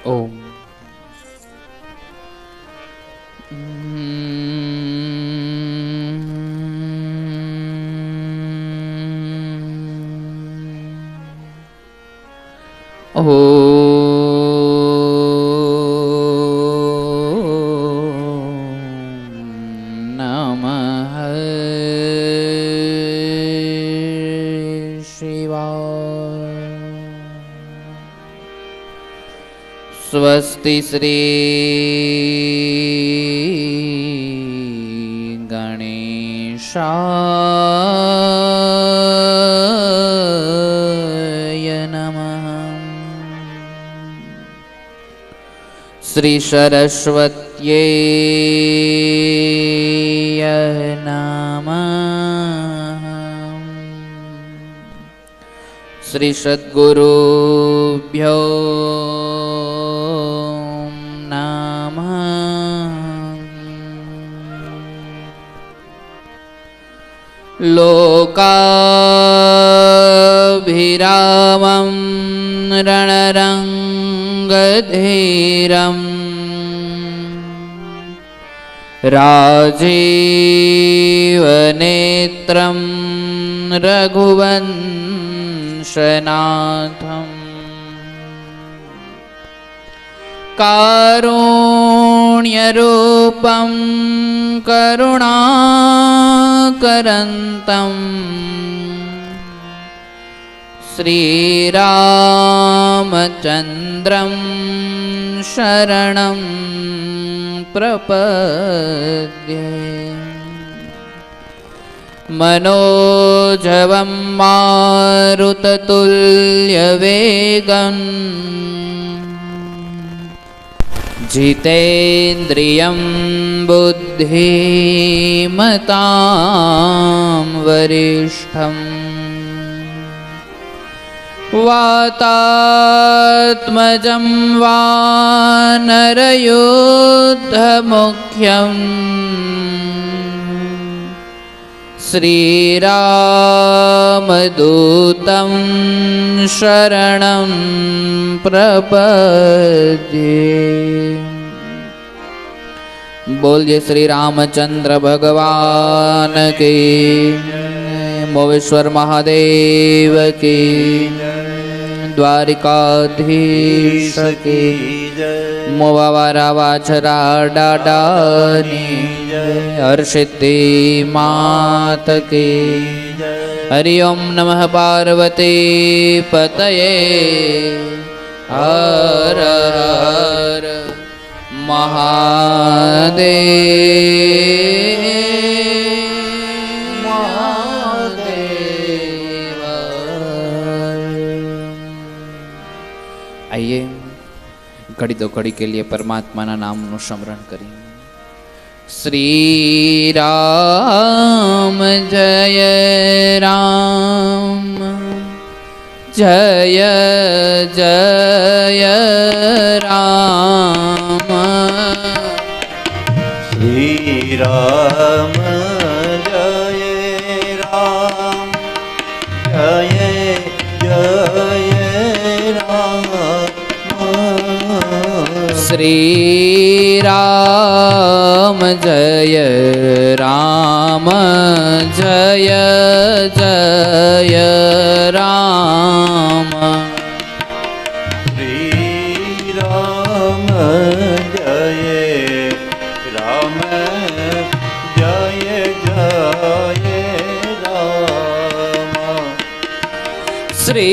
ઓમ સ્વસ્તિ શ્રી ગણેશાય નમઃ. શ્રી સરસ્વત્યે નમઃ. શ્રી સદ્ગુરુભ્યો લોકાભિરામં રણરંગધીરં રાજીવનેત્રં રઘુવંશનાથં કારુણ્યરૂપં કરુણાકરન્तं શ્રીરામચંદ્રં શરણં પ્રપદ્યે. મનોજવં મારુતતુલ્યવેગં જીતેન્દ્રિયં બુદ્ધિમતાં વરિષ્ઠં વાતાત્મજં વાનરયુદ્ધમુખ્યં શ્રીરામદૂतं શરણં પ્રપદ્યે. બોલીએ શ્રી રામચંદ્ર ભગવાન કી, મોવેશ્વર મહાદેવ કી, દ્વારિકાધીશ કી, મોવાવારા વાછરા દાદાની, હરસિદ્ધિ માત કી. હરિ ઓમ નમઃ પાર્વતી પતયે. હર હર મહાદેવ મહાદેવ. आइए घड़ी दो घड़ी के लिए परमात्मा ना नाम नु स्मरण करें. श्री राम जय राम जय जय राम. श्री राम जय राम जय जय राम. श्री राम जय राम जय जय राम. श्री राम जय राम जय जय राम. श्री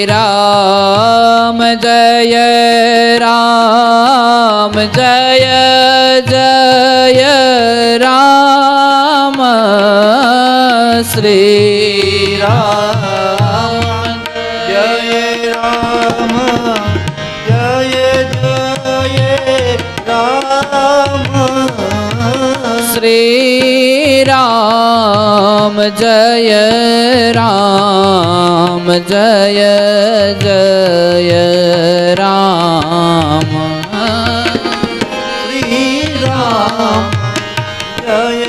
राम जय राम जय जय राम. श्री राम जय राम जय जय राम. श्री राम जय राम जय जय राम. श्री राम जय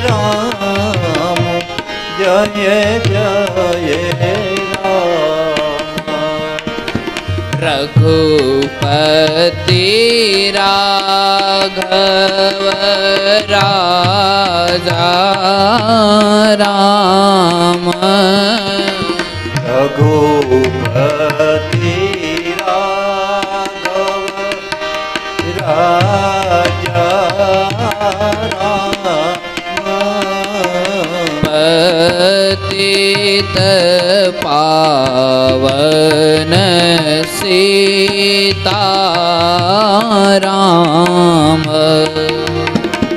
राम जय जय राम. रघु रघुपति राघव राजा राम रघुपति राघव राजा राम पतित पावन सीताराम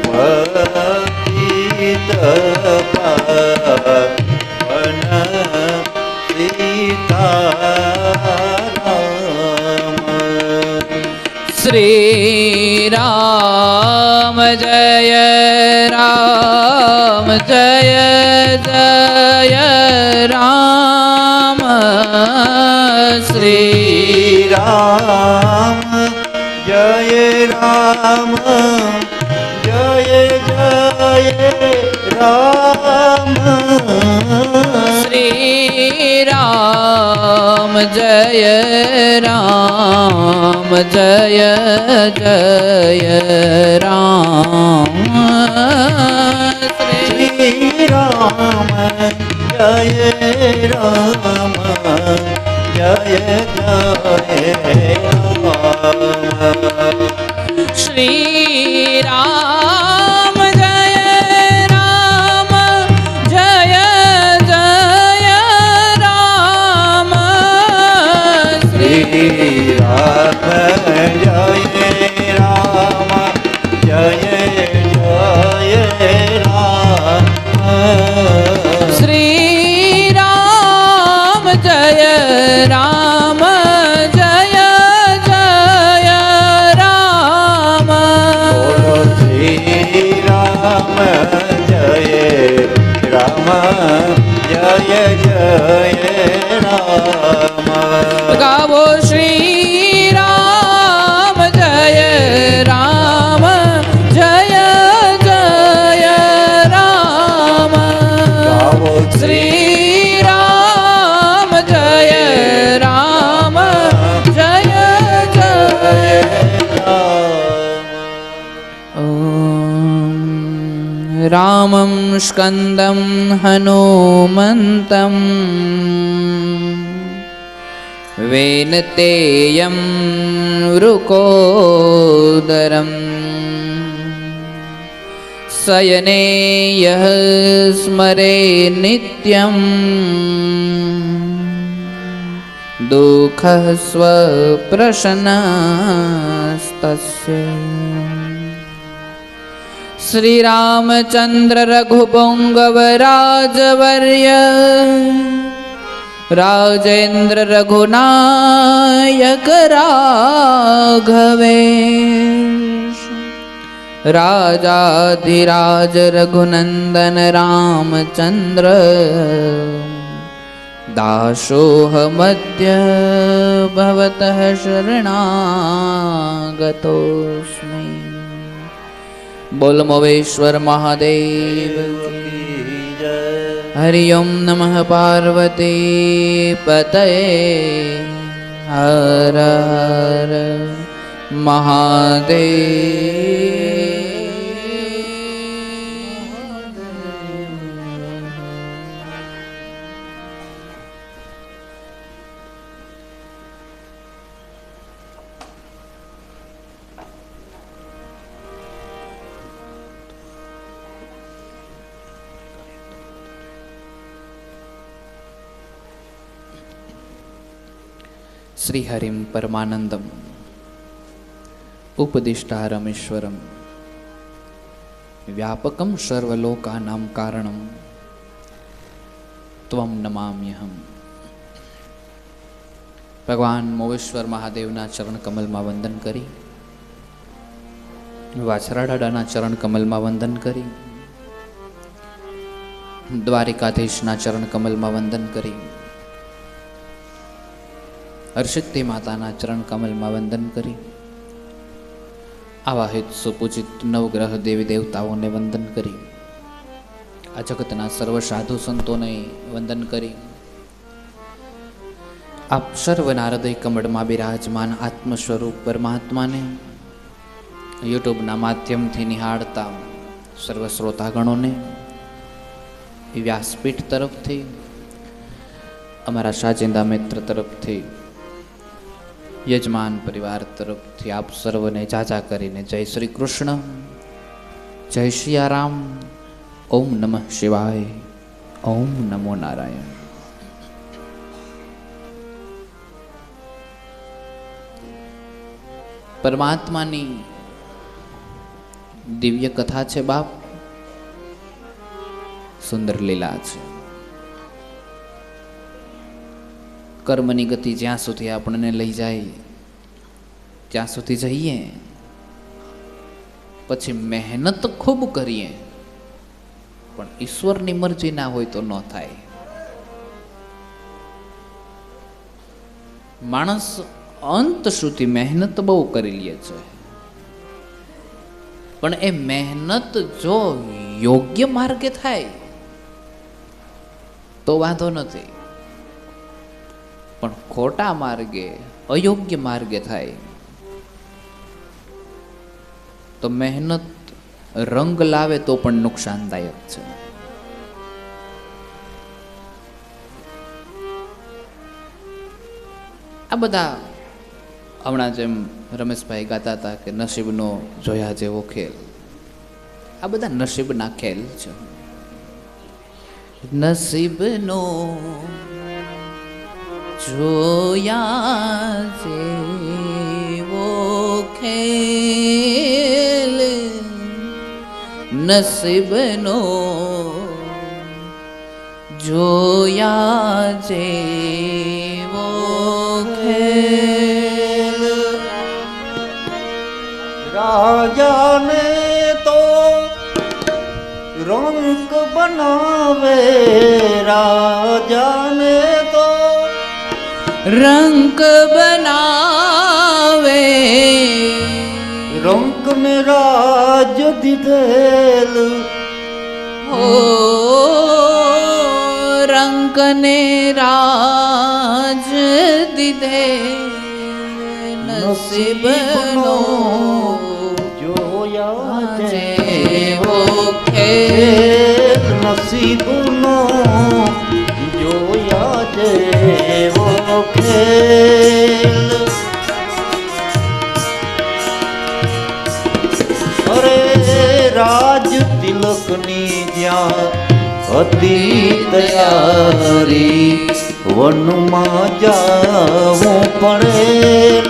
पतित पावन सीताराम श्री राम जय राम जय जय राम श्री राम जय राम जय जय राम श्री राम जय राम जय जय राम श्री राम जय राम जय जय राम श्री राम जय राम जय जय राम श्री राम जय राम जय जय राम श्री राम जय राम जय जय राम बोलो श्री राम जय राम जय जय राम गावो श्री राम जय राम जय जय राम गावो श्री राम जय राम जय जय ॐ रामं स्कन्दं हनुमन्तं वेनतेयं वृकोदरम् शयने यः स्मरे नित्यं दुःखः स्वप्रशनस्तस्य श्रीरामचन्द्र रघुपुङ्गव राजवर्य राजेन्द्र रघुनायक राघवेश राजाधिराज रघुनन्दन रामचन्द्र दासोऽहमद्य भवतः शरणागतोऽस्मि। बोल मोवेश्वर महादेव की। हरि ओम नमः पार्वती पतये हर हर महादेव। श्रीहरिं परमानंदम उपदिष्टारमीश्वरम व्यापकम सर्वलोकानां कारणम त्वं नमाम्यहम। भगवान मोवेश्वर महादेवना चरण कमलમાં વંદન કરી, વાછરા દાદાના ચરણ કમલમાં વંદન કરી, દ્વારિકાધીશના ચરણ કમલમાં વંદન કરી, હર્ષિતી માતાના ચરણ કમલમાં વંદન કરી, આવા હિત સુપૂજિત નવગ્રહ દેવી દેવતાઓને વંદન કરી, આ જગતના સર્વ સાધુ સંતોને વંદન કરી, આપ સર્વના હૃદય કમળમાં બિરાજમાન આત્મ સ્વરૂપ પરમાત્માને યુટ્યુબના માધ્યમથી નિહાળતા સર્વ શ્રોતાગણોને વ્યાસપીઠ તરફથી, અમારા સાજિંદા મિત્ર તરફથી, યજમાન પરિવાર તરફથી આપ સર્વને જાજા કરીને જય શ્રી કૃષ્ણ, જય સિયારામ, ઓમ નમઃ શિવાય, ઓમ નમો નારાયણ. પરમાત્માની દિવ્ય કથા છે બાપ, સુંદર લીલા છે. કર્મની ગતિ જ્યાં સુધી આપણને લઈ જાય ત્યાં સુધી જઈએ, પછી મહેનત ખૂબ કરીએ પણ ઈશ્વરની મરજી ના હોય તો ન થાય. માણસ અંત સુધી મહેનત બહુ કરી લે છે, પણ એ મહેનત જો યોગ્ય માર્ગે થાય તો વાંધો નથી, પણ ખોટા માર્ગે, અયોગ્ય માર્ગે થાય તો મહેનત રંગ લાવે તો પણ નુકસાનદાયક છે. આ બધા હમણાં જેમ રમેશભાઈ ગાતા હતા કે નસીબનો જોયા જેવો ખેલ, આ બધા નસીબના ખેલ છે. નસીબનો જોયા જેવો ખેલ, નસીબનો જોયા જેવો ખેલ. રાજાને તો રંક બનાવે, રાજાને તો રંક બનાવે, રંક ને રાજ દીધેલ, હો રંક ને રાજ દીધે, નસીબનો જોયા જેવો ખેલ, નસીબનો જોયા જેવો ખેલ. અરે રાજ તિલકની જ્યાં હતી તૈયારી, વનમાં જાવું પડેલ,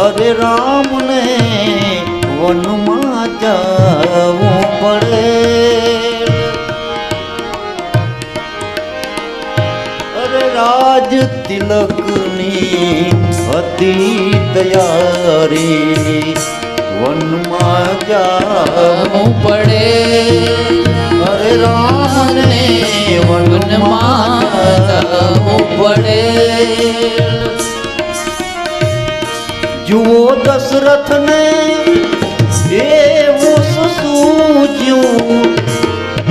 અરે રામને વનમાં જાવું પડેલ. અરે રાજ તિલકની હતી તૈયારી, વનમાં જાવું પડે, અરે રામને વનમાં જાવું પડે. જુઓ દશરથને એવું સૂજ્યું,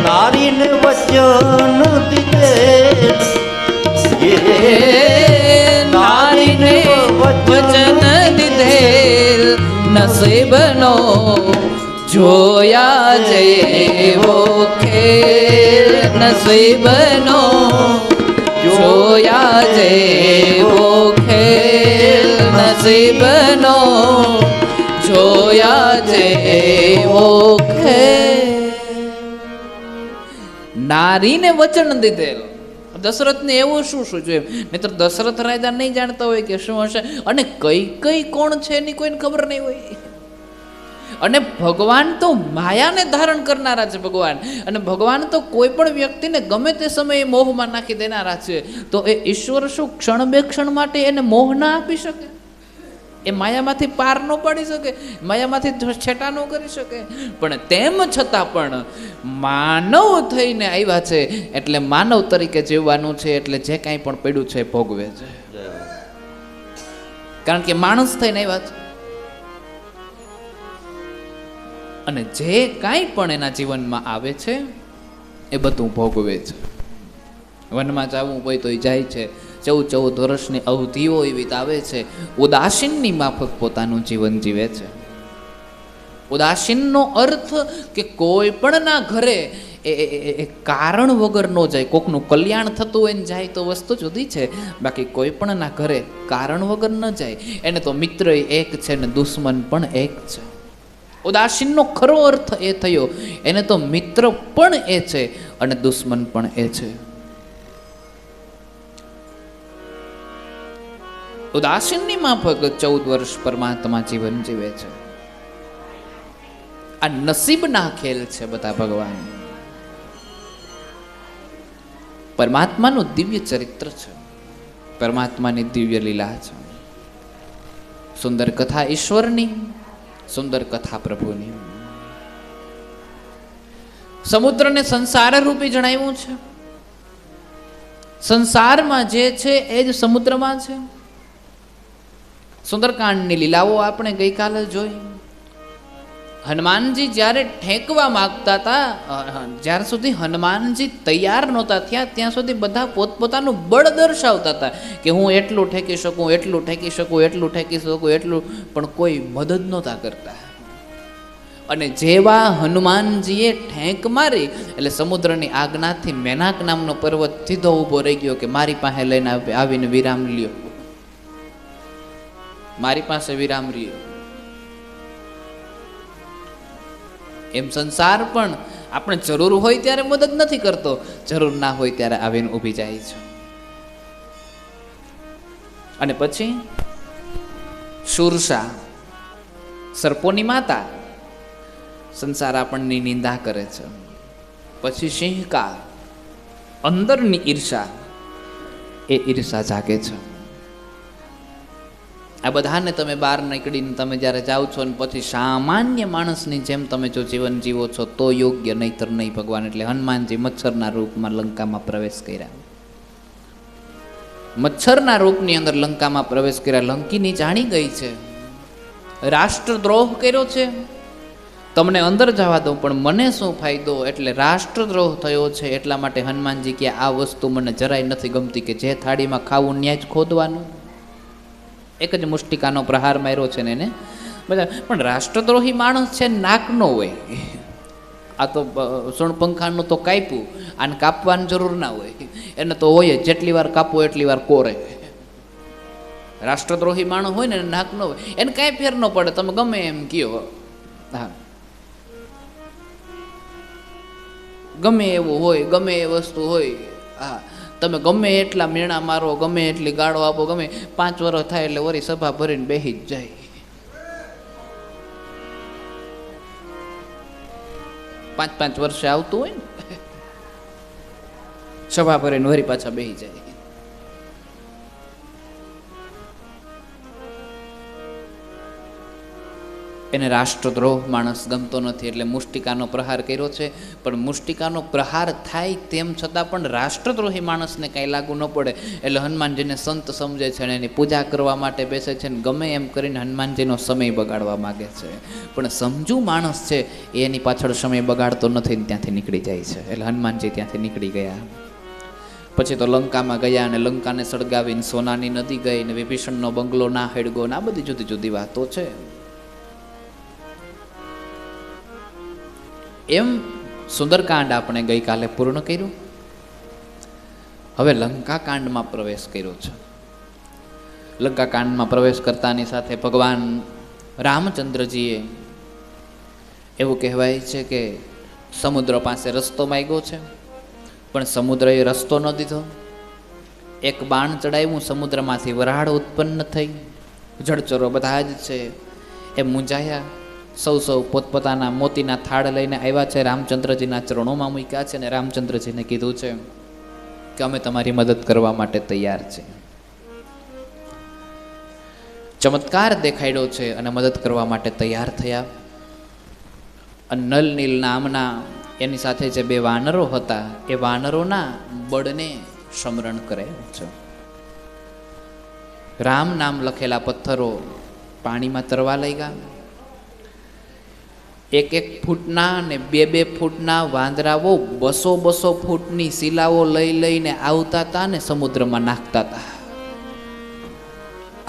નારીને વચન દીધે, નારીને વચન દીધેલ, નસીબનો જોયા જેવો ખેલ, નસીબનો જોયા જેવો ખેલ, નસીબનો જોયા જેવો ખેલ. નારીને વચન દીધેલ, દશરથને એવું શું શું જોઈએ? નહીતર દશરથ રાજા નહીં જાણતા હોય કે શું હશે, અને કઈ કઈ કોણ છે એની કોઈને ખબર નહીં હોય. અને ભગવાન તો માયાને ધારણ કરનારા છે ભગવાન, અને ભગવાન તો કોઈ પણ વ્યક્તિને ગમે તે સમયે મોહમાં નાખી દેનારા છે. તો એ ઈશ્વર શું ક્ષણ બે ક્ષણ માટે એને મોહ ના આપી શકે? એ માયામાંથી પાર ન પાડી શકે, માયામાંથી છેટા ન કરી શકે? પણ તેમ છતાં પણ માનવ થઈને આવ્યા છે એટલે માનવ તરીકે જીવવાનું છે, એટલે જે કાંઈ પણ પડ્યું છે ભોગવે છે, કારણ કે માણસ થઈને આવ્યા છે. અને જે કાંઈ પણ એના જીવનમાં આવે છે એ બધું ભોગવે છે. વનમાં જવું હોય તો એ જાય છે, 14 વર્ષની અવધિઓ એ વિતાવે છે, ઉદાસીનની માફક પોતાનું જીવન જીવે છે. ઉદાસીનનો અર્થ કે કોઈ પણના ઘરે એ કારણ વગર ન જાય. કોકનું કલ્યાણ થતું હોય ને જાય તો વસ્તુ જુદી છે, બાકી કોઈ પણના ઘરે કારણ વગર ન જાય. એને તો મિત્ર એક છે ને દુશ્મન પણ એક છે. ઉદાસીનનો ખરો અર્થ એ થયો, એને તો મિત્ર પણ એ છે અને દુશ્મન પણ એ છે. ઉદાસીનની માફક 14 વર્ષ પરમાત્મા જીવન જીવે છે. આ નસીબના ખેલ છે બધા ભગવાન. પરમાત્માનું દિવ્ય ચરિત્ર છે, પરમાત્માની દિવ્ય લીલા છે. સુંદર કથા ઈશ્વરની, સુંદર કથા પ્રભુની. સમુદ્રને સંસાર રૂપી જણાવ્યું છે. સંસારમાં જે છે એ જ સમુદ્રમાં છે. સુંદરકાંડની લીલાઓ આપણે ગઈકાલે જોઈ. હનુમાનજી જ્યારે ઠેકવા માંગતા હતા, જ્યાર સુધી હનુમાનજી તૈયાર નહોતા થયા ત્યાં સુધી બધા પોતપોતાનું બળ દર્શાવતા હતા કે હું એટલું ઠેકી શકું, એટલું ઠેકી શકું, એટલું ઠેકી શકું, એટલું, પણ કોઈ મદદ નહોતા કરતા. અને જેવા હનુમાનજીએ ઠેંક મારી એટલે સમુદ્રની આજ્ઞાથી મેનાક નામનો પર્વત સીધો ઊભો રહી ગયો કે મારી પાસે લઈને આવીને વિરામ લ્યો, મારી પાસે વિરામ રહ્યો. એમ સંસાર પણ આપણે જરૂર હોય ત્યારે મદદ નથી કરતો, જરૂર ના હોય ત્યારે આવીને ઊભી જાય છે. અને પછી શૂરસા, સર્પોની માતા, સંસાર આપણની નિંદા કરે છે. પછી સિંહકા, અંદરની ઈર્ષા, એ ઈર્ષા જાગે છે. આ બધાને તમે બહાર નીકળીને તમે જ્યારે જાઓ છો ને પછી સામાન્ય માણસની જેમ તમે જો જીવન જીવો છો તો યોગ્ય, નહીતર નહીં. ભગવાન એટલે હનુમાનજી મચ્છરના રૂપમાં લંકામાં પ્રવેશ કર્યા. મચ્છરના રૂપની અંદર લંકામાં પ્રવેશ કર્યા. લંકીની જાણી ગઈ છે રાષ્ટ્રદ્રોહ કર્યો છે, તમને અંદર જવા દઉં પણ મને શું ફાયદો, એટલે રાષ્ટ્રદ્રોહ થયો છે. એટલા માટે હનુમાનજી કે આ વસ્તુ મને જરાય નથી ગમતી કે જે થાળીમાં ખાવું ન્યા જ ખોદવાનું. એક જ મુષ્ટિકાનો પ્રહાર માર્યો છે ને એને બધા. પણ રાષ્ટ્રદ્રોહી માણસ છે નાક નો હોય. આ તો સોણપંખાનું તો કાપ્યું, આને કાપવાની જરૂર ના હોય, એને તો હોય જેટલી વાર કાપવો એટલી વાર કોરે. રાષ્ટ્રદ્રોહી માણસ હોય ને નાક નો હોય, એને કાંઈ ફેર ન પડે, તમે ગમે એમ કયો. હા, ગમે એવું હોય, ગમે એ વસ્તુ હોય. હા, તમે ગમે એટલા મેણા મારો, ગમે એટલી ગાળો આપો, ગમે 5 વર્ષ થાય એટલે વળી સભા ભરીને બેસી જ જાય. 5-5 વર્ષે આવતું હોય ને, સભા ભરીને વળી પાછા બેસી જાય. એને રાષ્ટ્રદ્રોહ માણસ ગમતો નથી એટલે મુષ્ટિકાનો પ્રહાર કર્યો છે. પણ મુષ્ટિકાનો પ્રહાર થાય તેમ છતાં પણ રાષ્ટ્રદ્રોહી માણસને કાંઈ લાગુ ન પડે એટલે હનુમાનજીને સંત સમજે છે અને એની પૂજા કરવા માટે બેસે છે ને ગમે એમ કરીને હનુમાનજીનો સમય બગાડવા માગે છે. પણ સમજુ માણસ છે એની પાછળ સમય બગાડતો નથી, ત્યાંથી નીકળી જાય છે. એટલે હનુમાનજી ત્યાંથી નીકળી ગયા. પછી તો લંકામાં ગયા અને લંકાને સળગાવીને સોનાની નદી ગઈ ને વિભીષણનો બંગલો ના હેડગો ને આ બધી જુદી જુદી વાતો છે. એમ સુંદરકાંડ આપણે ગઈકાલે પૂર્ણ કર્યું. હવે લંકાકાંડમાં પ્રવેશ કર્યો છે. લંકાકાંડમાં પ્રવેશ કરતાની સાથે ભગવાન રામચંદ્રજીએ એવું કહેવાય છે કે સમુદ્ર પાસે રસ્તો માંગ્યો છે, પણ સમુદ્રએ રસ્તો ન દીધો. એક બાણ ચડાવ્યું, સમુદ્રમાંથી વરાળ ઉત્પન્ન થઈ. જળચરો બધા જ છે એ મૂંઝાયા. સૌ પોતપોતાના મોતીના થાળ લઈને આવ્યા છે, રામચંદ્રજીના ચરણોમાં મૂક્યા છે અને રામચંદ્રજીને કીધું છે કે અમે તમારી મદદ કરવા માટે તૈયાર છે. ચમત્કાર દેખાડ્યો છે અને મદદ કરવા માટે તૈયાર થયા. નલ નીલ નામના એની સાથે જે 2 વાનરો હતા એ વાનરોના બળને સ્મરણ કરે છે. રામ નામ લખેલા પથ્થરો પાણીમાં તરવા લઈ ગયા. 1-1 ફૂટના ને 2-2 ફૂટના વાંદરાઓ 200-200 ફૂટની શિલાઓ લઈ લઈને આવતા હતા ને સમુદ્રમાં નાખતા હતા.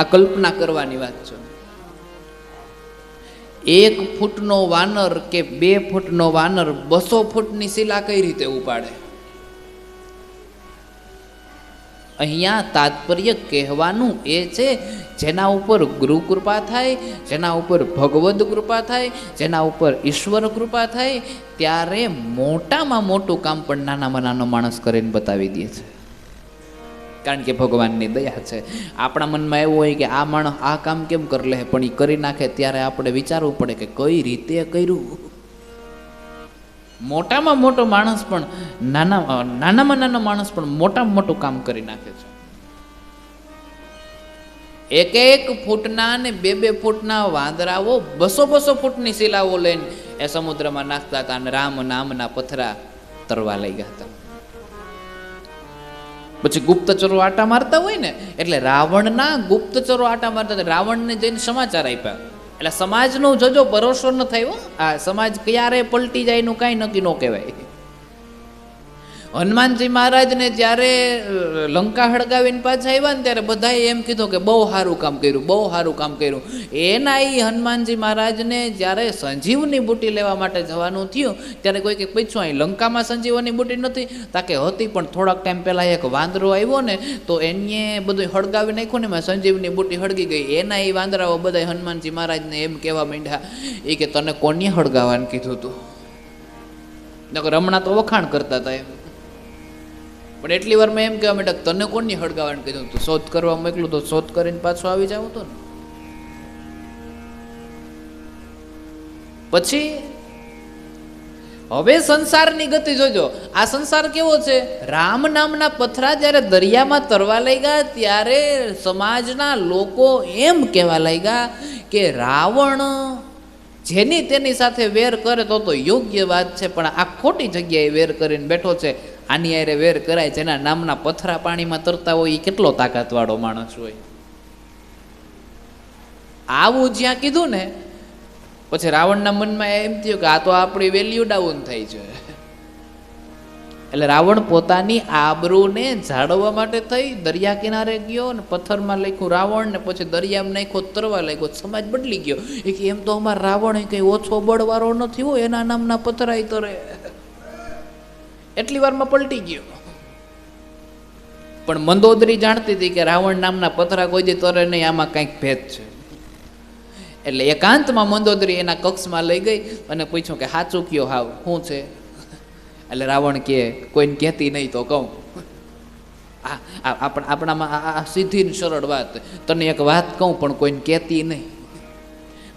આ કલ્પના કરવાની વાત છે. 1 ફૂટનો વાનર કે 2 ફૂટનો વાનર 200 ફૂટની શિલા કઈ રીતે ઉપાડે? અહીંયા તાત્પર્ય કહેવાનું એ છે, જેના ઉપર ગુરુ કૃપા થાય, જેના ઉપર ભગવદ કૃપા થાય, જેના ઉપર ઈશ્વર કૃપા થાય, ત્યારે મોટામાં મોટું કામ પણ નાનામાં નાનો માણસ કરીને બતાવી દે છે. કારણ કે ભગવાનની દયા છે. આપણા મનમાં એવું હોય કે આ માણસ આ કામ કેમ કરી લે, પણ એ કરી નાખે ત્યારે આપણે વિચારવું પડે કે કઈ રીતે કર્યું. મોટામાં મોટો માણસ પણ નાનામાં નાનો માણસ પણ મોટામાં મોટું કામ કરી નાખે છે. 1 ફૂટના અને 2 ફૂટના વાંદરાઓ 200 ફૂટની શિલાઓ લઈને એ સમુદ્રમાં નાખતા હતા અને રામ નામના પથરા તરવા લઈ ગયા હતા. પછી ગુપ્તચરો આટા મારતા હોય ને, એટલે રાવણના ગુપ્તચરો આટા મારતા હતા. રાવણને જઈને સમાચાર આપ્યા. એટલે સમાજનો જજો ભરોસો ન થયો. આ સમાજ ક્યારે પલટી જાય એનું કાંઈ નક્કી ન કહેવાય. હનુમાનજી મહારાજને જ્યારે લંકા હળગાવીને પાછા આવ્યા ને ત્યારે બધાએ એમ કીધું કે બહુ સારું કામ કર્યું, બહુ સારું કામ કર્યું. એના એ હનુમાનજી મહારાજને જ્યારે સંજીવની બુટી લેવા માટે જવાનું થયું ત્યારે કોઈ કે પૂછ્યું અહીં લંકામાં સંજીવની બુટી નથી? તાકે હતી, પણ થોડાક ટાઈમ પહેલાં એક વાંદરો આવ્યો ને તો એને બધું હળગાવી નાખ્યું ને એમાં સંજીવની બુટી હળગી ગઈ. એના એ વાંદરાઓ બધા હનુમાનજી મહારાજને એમ કહેવા માંડ્યા એ કે તને કોને હળગાવવાનું કીધું હતું? નકર હમણાં તો વખાણ કરતા હતા એમ. પણ એટલી વારમાં એમ કહેવા માંડ્યા તને કોની હળગાવવાનું કીધું? તું શોધ કરવા મોકલું તો શોધ કરીને પાછો આવી જાવ તો ને. પછી હવે સંસારની ગતિ જોજો. આ સંસાર કેવો છે? રામ નામના પથરા જ્યારે દરિયામાં તરવા લાગ્યા ત્યારે સમાજના લોકો એમ કહેવા લાગ્યા કે રાવણ જેની તેની સાથે વેર કરે તો યોગ્ય વાત છે, પણ આ ખોટી જગ્યાએ વેર કરીને બેઠો છે. આની આરે વેર કરાય, જેના નામના પથરા પાણીમાં તરતા હોય એ કેટલો તાકાતવાળો માણસ હોય. આવું જ્યાં કીધું ને પછી રાવણના મનમાં એમ થયું કે આ તો આપણી વેલ્યુ ડાઉન થઈ છે. એટલે રાવણ પોતાની આબરૂને જાળવવા માટે થઈ દરિયા કિનારે ગયો ને પથ્થરમાં લખ્યું રાવણ, ને પછી દરિયામાં નાખ્યો તરવા લાગ્યો. સમાજ બદલી ગયો. એ કે એમ તો અમારા રાવણ કઈ ઓછો બળવાળો નથી હોય, એના નામના પથરાય તરે. એટલી વારમાં પલટી ગયો. પણ મંદોદરી જાણતી હતી કે રાવણ નામના પથરા કોઈ દી તરે નહીં, આમાં કંઈક ભેદ છે. એટલે એકાંતમાં મંદોદરી એના કક્ષમાં લઈ ગઈ અને પૂછ્યું કે સાચું કયો હાવ શું છે? એટલે રાવણ કે કોઈને કહેતી નહીં તો કહું. આપણામાં આ સીધી ને સરળ વાત, તને એક વાત કહું પણ કોઈને કહેતી નહીં.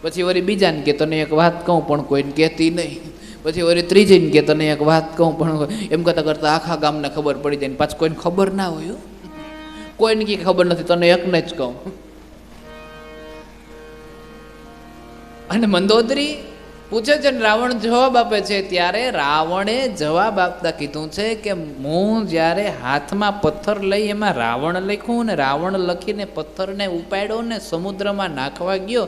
પછી વળી બીજાને કે તને એક વાત કહું પણ કોઈને કહેતી નહીં. પછી વળી ત્રીજીને કે તને એક વાત કહું પણ એમ કરતાં કરતાં આખા ગામને ખબર પડી જાય. પાછું કોઈને ખબર ના હોય, કોઈને કઈ ખબર નથી, તને એકને જ કહું. અને મંદોદરી પૂછે છે ને રાવણ જવાબ આપે છે. ત્યારે રાવણે જવાબ આપતા કીધું છે કે હું જ્યારે હાથમાં પથ્થર લઈ એમાં રાવણ લખ્યું ને રાવણ લખીને પથ્થરને ઉપાડ્યો ને સમુદ્રમાં નાખવા ગયો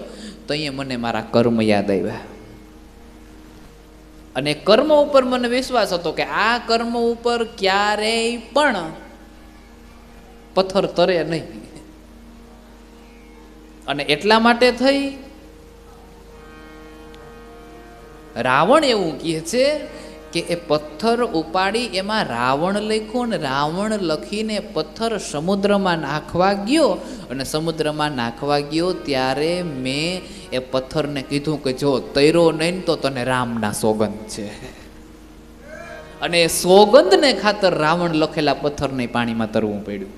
તો અહીંયા મને મારા કર્મ યાદ આવ્યા. અને કર્મ ઉપર મને વિશ્વાસ હતો કે આ કર્મ ઉપર ક્યારેય પણ પથ્થર તરે નહીં. અને એટલા માટે થઈ રાવણ એવું કહે છે કે એ પથ્થર ઉપાડી એમાં રાવણ લખ્યું ને રાવણ લખીને પથ્થર સમુદ્રમાં નાખવા ગયો અને સમુદ્રમાં નાખવા ગયો ત્યારે મેં એ પથ્થરને કીધું કે જો તૈરો નહીં તો તને રામના સોગંદ છે. અને એ સોગંદને ખાતર રાવણ લખેલા પથ્થરને પાણીમાં તરવું પડ્યું.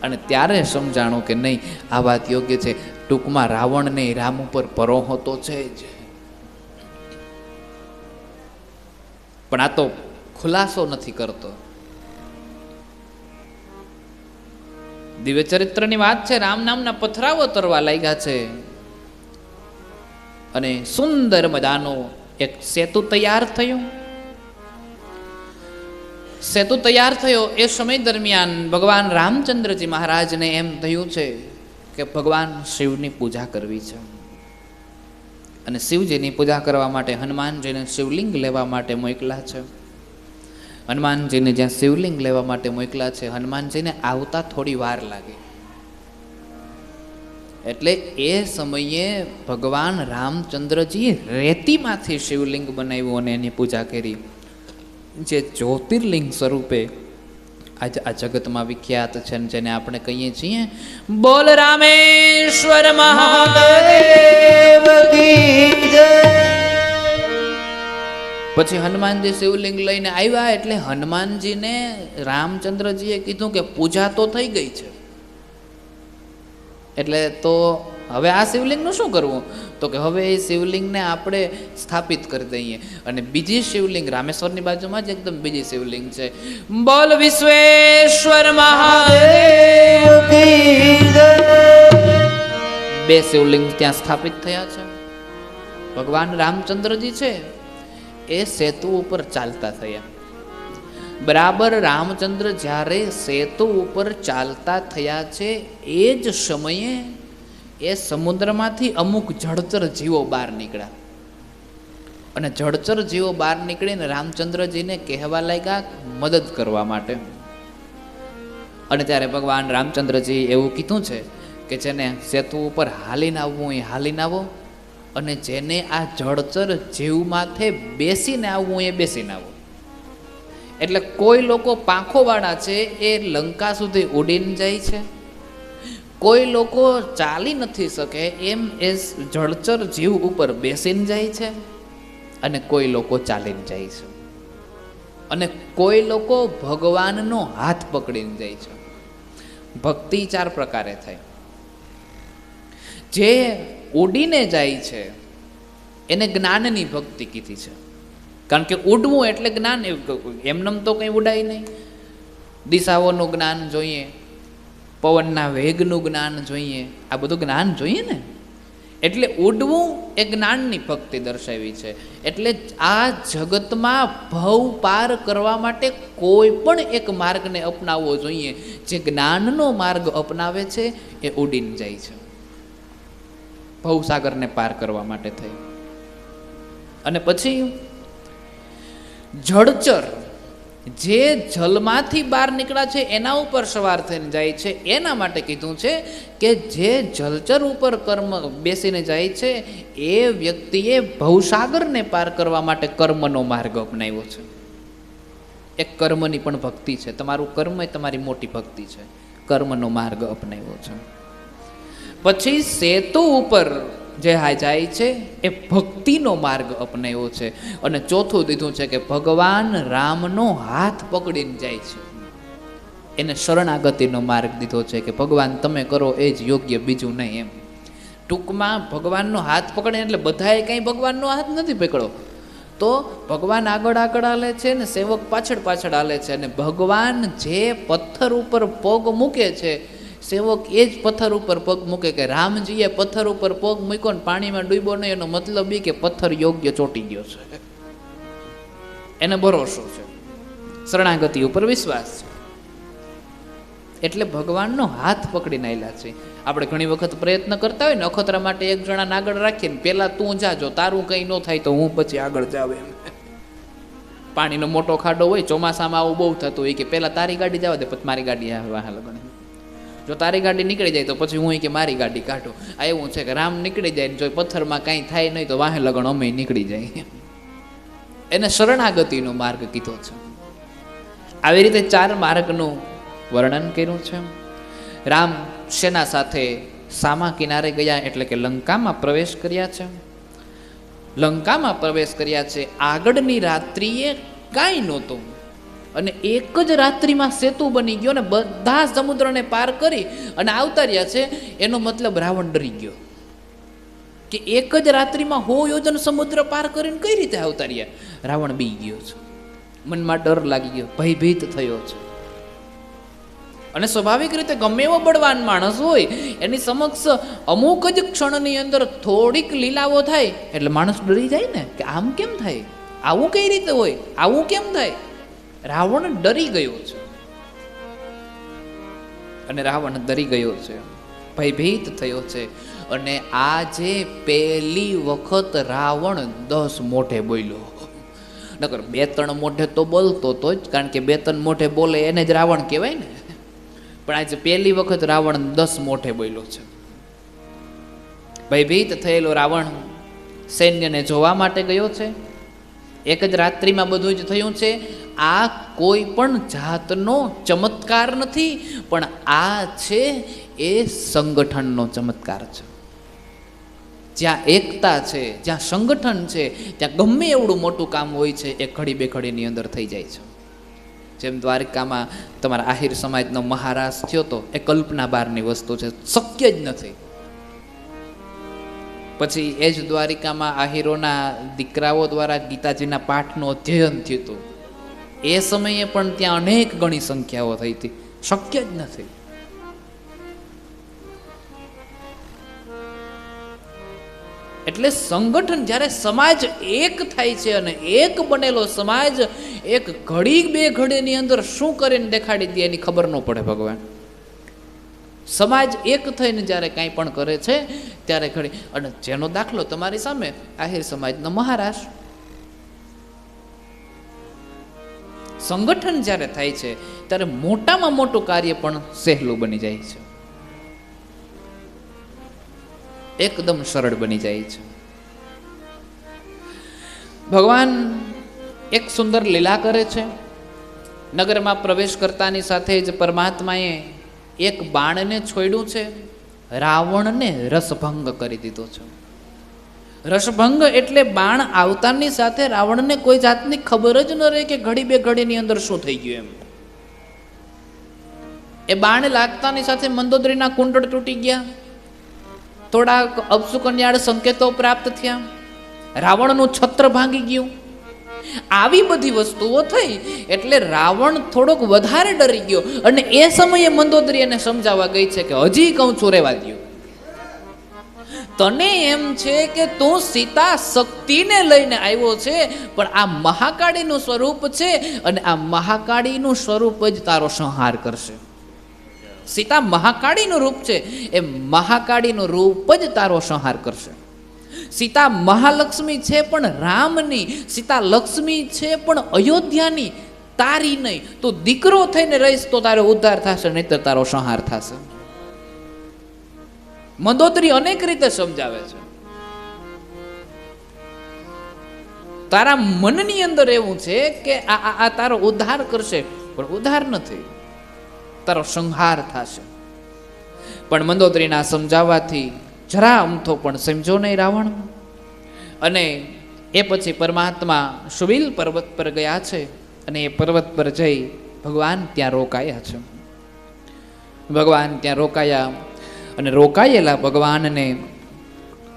અને ત્યારે સમજાણું કે નહીં આ વાત યોગ્ય છે. ટૂંકમાં રાવણને રામ ઉપર પરોહ તો છે જ, પણ આ તો ખુલાસો નથી કરતો. દિવ્ય ચરિત્રની વાત છે. રામ નામના પથરાઓ તરવા લાગ્યા છે અને સુંદર મજાનો એક સેતુ તૈયાર થયું. સેતુ તૈયાર થયો એ સમય દરમિયાન ભગવાન રામચંદ્રજી મહારાજને એમ થયું છે કે ભગવાન શિવની પૂજા કરવી છે. અને શિવજીની પૂજા કરવા માટે હનુમાનજીને શિવલિંગ લેવા માટે મોકલા છે. હનુમાનજીને જ્યાં શિવલિંગ લેવા માટે મોકલા છે, હનુમાનજીને આવતા થોડી વાર લાગી. એટલે એ સમયે ભગવાન રામચંદ્રજી રેતીમાંથી શિવલિંગ બનાવ્યું અને એની પૂજા કરી, જે જ્યોતિર્લિંગ સ્વરૂપે આજ આ જગતમાં વિખ્યાત છે, જેને આપણે કહીએ છીએ બોલ રામેશ્વર મહાદેવ કી જય. પછી હનુમાનજી શિવલિંગ લઈને આવ્યા એટલે હનુમાનજીને રામચંદ્રજીએ કીધું કે પૂજા તો થઈ ગઈ છે, એટલે તો હવે આ શિવલિંગનું શું કરવું? તો કે હવે એ શિવલિંગને આપણે સ્થાપિત કરી દઈએ. અને બીજી શિવલિંગ રામેશ્વરની બાજુમાં જ એકદમ બીજી શિવલિંગ છે, બોલ વિશ્વેશ્વર મહાદેવ કી જય. બે શિવલિંગ ત્યાં સ્થાપિત થયા છે. ભગવાન રામચંદ્રજી છે એ સેતુ ઉપર ચાલતા થયા. બરાબર રામચંદ્ર જ્યારે સેતુ ઉપર ચાલતા થયા છે એ જ સમયે એ સમુદ્રમાંથી અમુક જળચર જીવો બહાર નીકળ્યા. અને જળચર જીવો બહાર નીકળીને રામચંદ્રજીને કહેવા લાગ્યા મદદ કરવા માટે. અને ત્યારે ભગવાન રામચંદ્રજી એવું કીધું છે કે જેને સેતુ ઉપર હાલીને આવવું એ હાલીને આવો, અને જેને આ જળચર જીવ માથે બેસીને આવવું એ બેસીને આવો. એટલે કોઈ લોકો પાંખોવાળા છે એ લંકા સુધી ઉડીને જાય છે, કોઈ લોકો ચાલી નથી શકે એમ એ જળચર જીવ ઉપર બેસીને જાય છે, અને કોઈ લોકો ચાલીને જાય છે, અને કોઈ લોકો ભગવાનનો હાથ પકડીને જાય છે. ભક્તિ ચાર પ્રકારે થાય. જે ઉડીને જાય છે એને જ્ઞાનની ભક્તિ કીધી છે, કારણ કે ઉડવું એટલે જ્ઞાન. એમનેમ તો કંઈ ઉડાય નહીં, દિશાઓનું જ્ઞાન જોઈએ, પવનના વેગનું જ્ઞાન જોઈએ, આ બધું જ્ઞાન જોઈએ ને. એટલે ઉડવું એ જ્ઞાનની ભક્તિ દર્શાવી છે. એટલે આ જગતમાં ભવ પાર કરવા માટે કોઈ પણ એક માર્ગને અપનાવવો જોઈએ. જે જ્ઞાનનો માર્ગ અપનાવે છે એ ઉડીને જાય છે, ભવસાગરને પાર કરવા માટે થઈ. અને પછી જળચર જે જલમાંથી બહાર નીકળ્યા છે એના ઉપર સવાર થઈને જાય છે. એના માટે કીધું છે કે જે જલચર ઉપર કર્મ બેસીને જાય છે એ વ્યક્તિએ ભવસાગરને પાર કરવા માટે કર્મનો માર્ગ અપનાવ્યો છે. એક કર્મની પણ ભક્તિ છે. તમારું કર્મ એ તમારી મોટી ભક્તિ છે. કર્મનો માર્ગ અપનાવ્યો છે. પછી સેતુ ઉપર જે જાય છે એ ભક્તિનો માર્ગ અપનાવ્યો છે. અને ચોથું દીધું છે કે ભગવાન રામનો હાથ પકડીને જાય છે, એને શરણાગતિનો માર્ગ દીધો છે કે ભગવાન તમે કરો એ જ યોગ્ય, બીજું નહીં. એમ ટૂંકમાં ભગવાનનો હાથ પકડે એટલે બધાએ કંઈ ભગવાનનો હાથ નથી પકડો, તો ભગવાન આગળ આગળ હાલે છે ને સેવક પાછળ પાછળ હાલે છે. અને ભગવાન જે પથ્થર ઉપર પગ મૂકે છે, સેવક એ જ પથ્થર ઉપર પગ મૂકે. કે રામજીએ પથ્થર ઉપર પગ મૂક્યો ને પાણીમાં ડૂબ્યો નહીં, એનો મતલબ એ કે પથ્થર યોગ્ય ચોંટી ગયો છે, એને ભરોસો છે, શરણાગતિ ઉપર વિશ્વાસ છે. એટલે ભગવાનનો હાથ પકડીને આવેલા છે. આપણે ઘણી વખત પ્રયત્ન કરતા હોય ને અખતરા માટે એક જણાને આગળ રાખીને પેલા તું જાજો, તારું કંઈ ન થાય તો હું પછી આગળ જાવ. એમ પાણીનો મોટો ખાડો હોય, ચોમાસામાં આવું બહુ થતું હોય કે પેલા તારી ગાડી જવા દે પછી મારી ગાડી વાહ લગણે. જો તારી ગાડી નીકળી જાય તો પછી હું કે મારી ગાડી કાઢું. આ એવું છે કે રામ નીકળી જાય ને જો પથ્થરમાં કાંઈ થાય નહીં તો વાહે લગણ અમે નીકળી જાય. એને શરણાગતિનો માર્ગ કીધો છે. આવી રીતે ચાર માર્ગનું વર્ણન કર્યું છે. રામ સેના સાથે સામા કિનારે ગયા એટલે કે લંકામાં પ્રવેશ કર્યા છે. લંકામાં પ્રવેશ કર્યા છે. આગળની રાત્રિએ કાંઈ નહોતું અને એક જ રાત્રિમાં સેતુ બની ગયો ને બધા સમુદ્રને પાર કરી અને આવતા રહ્યા છે. એનો મતલબ રાવણ ડરી ગયો કે એક જ રાત્રિમાં 100 યોજન સમુદ્ર પાર કરીને કઈ રીતે આવતા રહ્યા. રાવણ બી ગયો છે, મનમાં ડર લાગી ગયો, ભયભીત થયો છે. અને સ્વાભાવિક રીતે ગમે એવો બળવાન માણસ હોય એની સમક્ષ અમુક જ ક્ષણની અંદર થોડીક લીલાઓ થાય એટલે માણસ ડરી જાય ને કે આમ કેમ થાય, આવું કઈ રીતે હોય, આવું કેમ થાય. રાવણ ડરી ગયો છે અને રાવણ ડરી ગયો છે, ભયભીત થયો છે. અને આજે પહેલી વખત રાવણ 10 મોઢે બોલ્યો. નકર 2-3 મોઢે તો બોલતો તો જ, કારણ કે 2-3 મોઢે બોલે એને જ રાવણ કહેવાય ને. પણ આજે પહેલી વખત રાવણ 10 મોઢે બોલ્યો છે. ભયભીત થયેલો રાવણ સૈન્યને જોવા માટે ગયો છે. એક જ રાત્રિમાં બધું જ થયું છે. આ કોઈ પણ જાતનો ચમત્કાર નથી, પણ આ છે એ સંગઠનનો ચમત્કાર છે. જ્યાં એકતા છે, જ્યાં સંગઠન છે, ત્યાં ગમે એવડું મોટું કામ હોય છે એ ઘડી બે ઘડીની અંદર થઈ જાય છે. જેમ દ્વારિકામાં તમારા આહિર સમાજનો મહારાજ થયો તો એ કલ્પના બહારની વસ્તુ છે, શક્ય જ નથી. પછી એ જ દ્વારિકામાં આહિરોના દીકરાઓ દ્વારા ગીતાજીના પાઠનું અધ્યયન થયું હતું. એ સમયે પણ ત્યાં અનેક ગણી સંખ્યાઓ થઈ હતી, શક્ય જ નથી. એટલે સંગઠન, જ્યારે સમાજ એક થાય છે અને એક બનેલો સમાજ એક ઘડી બે ઘડીની અંદર શું કરીને દેખાડી દે એની ખબર ન પડે ભગવાન. સમાજ એક થઈને જ્યારે કાંઈ પણ કરે છે ત્યારે ઘડી, અને જેનો દાખલો તમારી સામે આહિર સમાજનો મહારાજ. સંગઠન જ્યારે થાય છે ત્યારે મોટામાં મોટું કાર્ય પણ સહેલું બની જાય છે, એકદમ સરળ બની જાય છે. ભગવાન એક સુંદર લીલા કરે છે. નગરમાં પ્રવેશ કરતાની સાથે જ પરમાત્માએ એક બાણને છોડ્યું છે, રાવણને રસભંગ કરી દીધો છે. રસભંગ એટલે બાણ આવતાની સાથે રાવણને કોઈ જાતની ખબર જ ન રહે કે ઘડી બે ઘડીની અંદર શું થઈ ગયું એમ. એ બાણ લાગતાની સાથે મંદોદરીના કુંડળ તૂટી ગયા, થોડાક અપશુકન્યાળ સંકેતો પ્રાપ્ત થયા, રાવણનું છત્ર ભાંગી ગયું. આવી બધી વસ્તુઓ થઈ એટલે રાવણ થોડોક વધારે ડરી ગયો, અને એ સમયે મંદોદરી એને સમજાવવા ગઈ છે કે હજી કહું છું રેવા દો. તને એમ છે કે તું સીતા શક્તિને લઈને આવ્યો છે, પણ આ મહાકાળીનું સ્વરૂપ છે અને આ મહાકાળીનું સ્વરૂપ જ તારો સંહાર કરશે. સીતા મહાકાળીનું રૂપ છે, એ મહાકાળીનું રૂપ જ તારો સંહાર કરશે. સીતા મહાલક્ષ્મી છે પણ રામની, સીતા લક્ષ્મી છે પણ અયોધ્યાની, તારી નહીં. તું દીકરો થઈને રહીશ તો તારો ઉદ્ધાર થશે, નહીતર તારો સંહાર થશે. મંદોદરી અનેક રીતે સમજાવે છે. તારા મનની અંદર એવું છે કે આ તારો ઉદ્ધાર કરશે, પણ ઉદ્ધાર નથી, તારો સંહાર થશે. પણ મંદોદરીના સમજાવવાથી જરા અમથો પણ સમજો નહીં રાવણ. અને એ પછી પરમાત્મા સુબીલ પર્વત પર ગયા છે, અને એ પર્વત પર જઈ ભગવાન ત્યાં રોકાયા છે. ભગવાન ત્યાં રોકાયા, અને રોકાયેલા ભગવાનને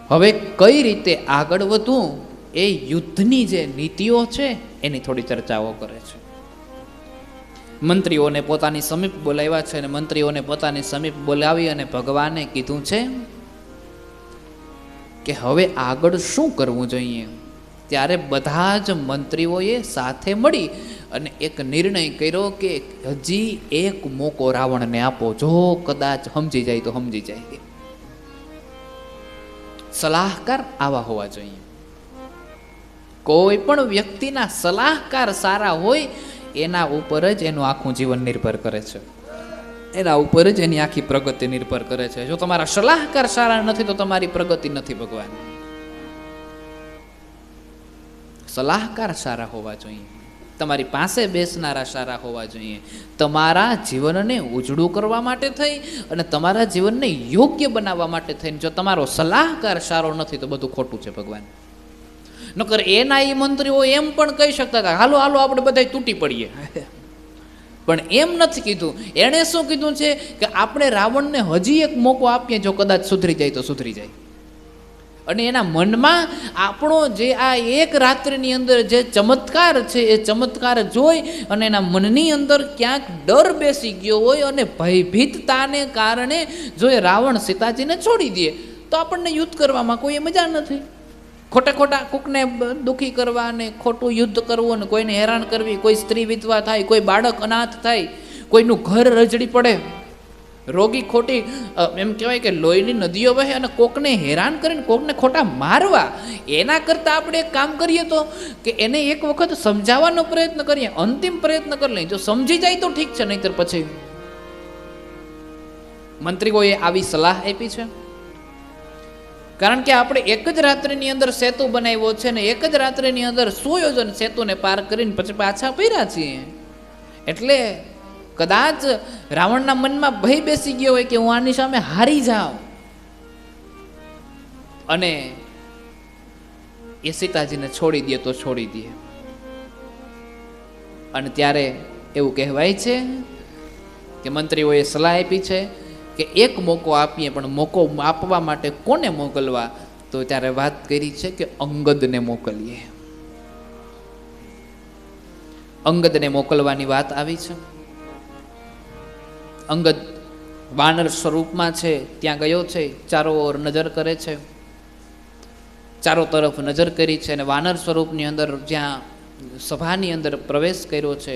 હવે કઈ રીતે આગળ વધવું એ યુદ્ધની જે નીતિઓ છે એની થોડી ચર્ચાઓ કરે છે. મંત્રીઓને પોતાની સમીપ બોલાવ્યા છે, અને મંત્રીઓને પોતાની સમીપ બોલાવી અને ભગવાને કીધું છે કે હવે આગળ શું કરવું જોઈએ. ત્યારે બધા જ મંત્રીઓએ સાથે મળી અને એક નિર્ણય કર્યો કે હજી એક મોકો રાવણને આપો, જો કદાચ સમજી જાય તો સમજી જાય. સલાહકાર આવા હોવા જોઈએ. કોઈ પણ વ્યક્તિના સલાહકાર સારા હોય એના ઉપર જ એનું આખું જીવન નિર્ભર કરે છે, એના ઉપર જ એની આખી પ્રગતિ નિર્ભર કરે છે. જો તમારા સલાહકાર સારા નથી તો તમારી પ્રગતિ નથી ભગવાન. સલાહકાર સારા હોવા જોઈએ, તમારી પાસે બેસનારા સારા હોવા જોઈએ, તમારા જીવનને ઉજળું કરવા માટે થઈ અને તમારા જીવનને યોગ્ય બનાવવા માટે થઈને. જો તમારો સલાહકાર સારો નથી તો બધું ખોટું છે ભગવાન. નકર એના એ મંત્રીઓ એમ પણ કહી શકતા હતા, હાલો હાલો આપણે બધા તૂટી પડીએ, પણ એમ નથી કીધું. એણે શું કીધું છે કે આપણે રાવણને હજી એક મોકો આપીએ, જો કદાચ સુધરી જાય તો સુધરી જાય. અને એના મનમાં આપણો જે આ એક રાત્રિની અંદર જે ચમત્કાર છે એ ચમત્કાર જોઈ અને એના મનની અંદર ક્યાંક ડર બેસી ગયો હોય, અને ભયભીતતાને કારણે જો એ રાવણ સીતાજીને છોડી દે તો આપણને યુદ્ધ કરવામાં કોઈ મજા નથી. ખોટા કોકને દુઃખી કરવા અને ખોટું યુદ્ધ કરવું અને કોઈને હેરાન કરવી, કોઈ સ્ત્રી વિધવા થાય, કોઈ બાળક અનાથ થાય, કોઈનું ઘર રજડી પડે, રોગી ખોટી એમ કહેવાય કે લોહીની નદીઓ વહે, અને કોકને હેરાન કરીને કોકને ખોટા મારવા, એના કરતાં આપણે એક કામ કરીએ તો કે એને એક વખત સમજાવવાનો પ્રયત્ન કરીએ, અંતિમ પ્રયત્ન કરી લઈએ. જો સમજી જાય તો ઠીક છે, નહીતર પછી. મંત્રીઓએ આવી સલાહ આપી છે. કારણ કે આપણે એક જ રાત્રિની અંદર સેતુ બનાવ્યો છે ને એક જ રાત્રિની અંદર સુયોજન સેતુને પાર કરીને પછી પાછા ફર્યા છીએ. એટલે કદાચ રાવણના મનમાં ભય બેસી ગયો હોય કે હું આની સામે હારી જાઉં, અને એ સીતાજીને છોડી દે તો છોડી દે. અને ત્યારે એવું કહેવાય છે કે મંત્રીઓએ સલાહ આપી છે કે એક મોકો આપીએ, પણ મોકો આપવા માટે કોને મોકલવા? તો ત્યારે વાત કરી છે કે અંગદને મોકલીએ. અંગદને મોકલવાની વાત આવી છે. અંગદ વાનર સ્વરૂપમાં છે, ત્યાં ગયો છે, ચારો ઓર નજર કરે છે, ચારો તરફ નજર કરી છે, અને વાનર સ્વરૂપની અંદર જ્યાં સભાની અંદર પ્રવેશ કર્યો છે.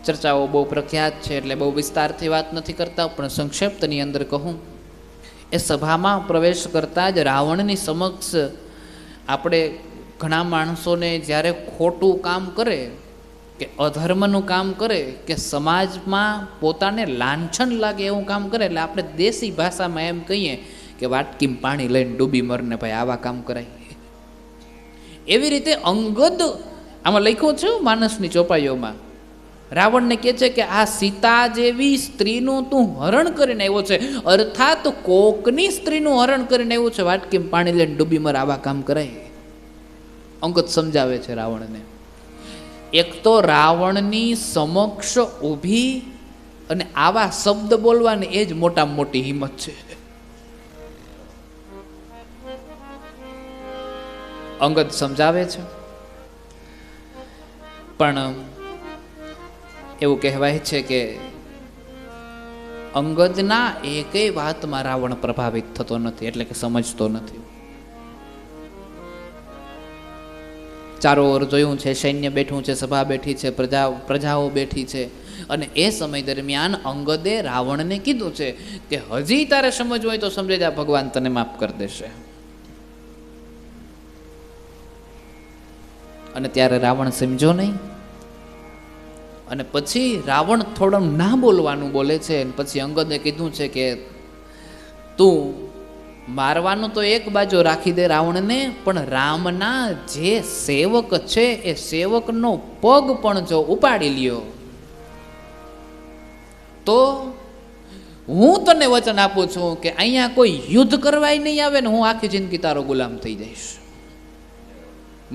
ચર્ચાઓ બહુ પ્રખ્યાત છે એટલે બહુ વિસ્તારથી વાત નથી કરતા, પણ સંક્ષિપ્તની અંદર કહું, એ સભામાં પ્રવેશ કરતા જ રાવણની સમક્ષ આપણે ઘણા માણસોને જ્યારે ખોટું કામ કરે કે અધર્મનું કામ કરે કે સમાજમાં પોતાને લાંછન લાગે એવું કામ કરે, એટલે આપણે દેશી ભાષામાં એમ કહીએ કે વાટકીમાં પાણી લઈને ડૂબી મરને ભાઈ આવા કામ કરાય. એવી રીતે અંગદ આમાં લખ્યું છે માનસની ચોપાઈઓમાં, રાવણને કહે છે કે આ સીતા જેવી સ્ત્રીનું તું હરણ કરીને આવ્યો છે, અર્થાત કોકની સ્ત્રીનું હરણ કરીને આવ્યું છે, વાટકીમાં પાણી લઈને ડૂબી મર આવા કામ કરાય. અંગદ સમજાવે છે રાવણને. એક તો રાવણની સમક્ષ ઊભી અને આવા શબ્દ બોલવાની એ જ મોટામાં મોટી હિંમત છે. અંગદ સમજાવે છે, પણ એવું કહેવાય છે કે અંગદના એકેય વાતમાં રાવણ પ્રભાવિત થતો નથી, એટલે કે સમજતો નથી. ચારો ઓર જોયું છે, સૈન્ય બેઠું છે, સભા બેઠી છે, પ્રજાઓ બેઠી છે, અને એ સમય દરમિયાન અંગદે રાવણને કીધું છે કે હજી તારે સમજવું હોય તો સમજી જા, ભગવાન તને માફ કરી દેશે. અને ત્યારે રાવણ સમજો નહીં, અને પછી રાવણ થોડું ના બોલવાનું બોલે છે. અને પછી અંગદે કીધું છે કે તું મારવાનું તો એક બાજુ રાખી દે રાવણને, પણ રામના જે સેવક છે એ સેવકનો પગ પણ જો ઉપાડી લ્યો તો હું તને વચન આપું છું કે અહીંયા કોઈ યુદ્ધ કરવાય નહીં આવે ને હું આખી જિંદગી તારો ગુલામ થઈ જઈશ.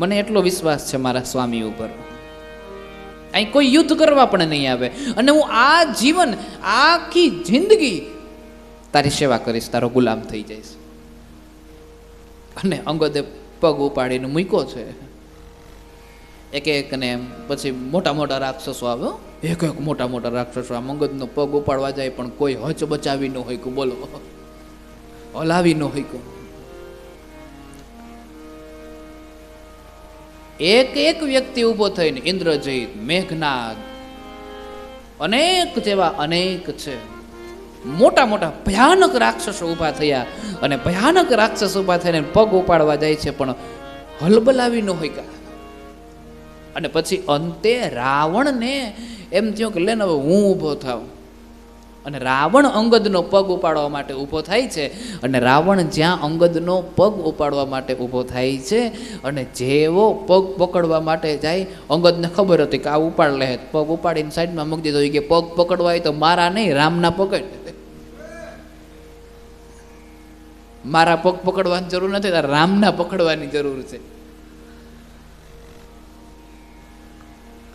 મને એટલો વિશ્વાસ છે મારા સ્વામી ઉપર, અહીં કોઈ યુદ્ધ કરવા પણ નહીં આવે, અને હું આ જીવન આખી જિંદગી તારી સેવા કરીશ, તારો ગુલામ થઈ જઈશ. અને અંગદે પગ ઉપાડીને મૂક્યો છે. એક એક ને પછી મોટા મોટા રાક્ષસો આવ્યો, એક એક મોટા મોટા રાક્ષસો આમ અંગદનો પગ ઉપાડવા જાય, પણ કોઈ હચ બચાવી ન હોય કે બોલો હલાવી ન હોય કે. એક એક વ્યક્તિ ઊભો થઈને ઇન્દ્રજીત, મેઘનાદ, અનેક જેવા અનેક છે, મોટા મોટા ભયાનક રાક્ષસો ઊભા થયા, અને ભયાનક રાક્ષસ ઊભા થઈને પગ ઉપાડવા જાય છે, પણ હલબલાવી ન હોય કા. અને પછી અંતે રાવણને એમ થયું કે લે ને હવે હું ઊભો થાવ, અને રાવણ અંગદનો પગ ઉપાડવા માટે ઊભો થાય છે. અને રાવણ જ્યાં અંગદનો પગ ઉપાડવા માટે ઊભો થાય છે, અને જેવો પગ પકડવા માટે જાય, અંગદને ખબર હતી કે આ ઉપાડ લે, પગ ઉપાડીને સાઈડમાં મૂકી દીધો કે પગ પકડવા હોય તો મારા નહીં, રામના પકડ, મારા પગ પકડવાની જરૂર નથી, તારા રામના પકડવાની જરૂર છે.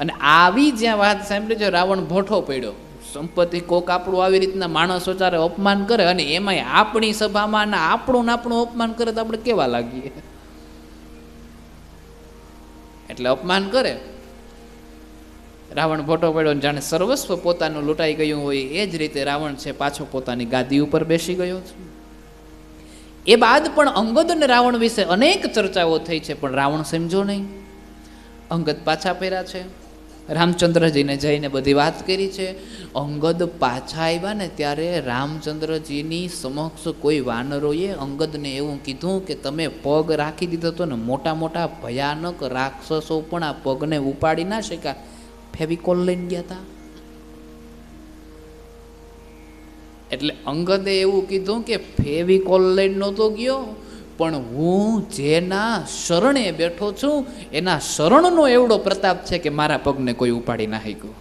અને આવી જ્યાં વાત સાંભળી છે, રાવણ ભોઠો પડ્યો. સંપત્તિ કોક આપણું આવી રીતના માણસો ચારે અપમાન કરે, અને એમાંય આપણી સભામાં આપણું અપમાન કરે તો આપણે કેવા લાગીએ. એટલે અપમાન કરે. રાવણ ભોટો પડ્યો, જાણે સર્વસ્વ પોતાનું લૂંટાઈ ગયું હોય એ જ રીતે રાવણ છે પાછો પોતાની ગાદી ઉપર બેસી ગયો છે. એ બાદ પણ અંગદ અને રાવણ વિશે અનેક ચર્ચાઓ થઈ છે, પણ રાવણ સમજો નહીં. અંગદ પાછા ફર્યા છે, રામચંદ્રજીને જઈને બધી વાત કરી છે. અંગદ પાછા આવ્યા ને ત્યારે રામચંદ્રજીની સમક્ષ કોઈ વાનરોએ અંગદને એવું કીધું કે તમે પગ રાખી દીધો હતો ને, મોટા મોટા ભયાનક રાક્ષસો પણ આ પગને ઉપાડી ના શક્યા, ફેવિકોલ લઈને ગયા હતા. એટલે અંગદે એવું કીધું કે ફેવિકોલ લઈને નહોતો ગયો, પણ હું જેના શરણે બેઠો છું એના શરણનો એવડો પ્રતાપ છે કે મારા પગને કોઈ ઉપાડી ના શક્યું.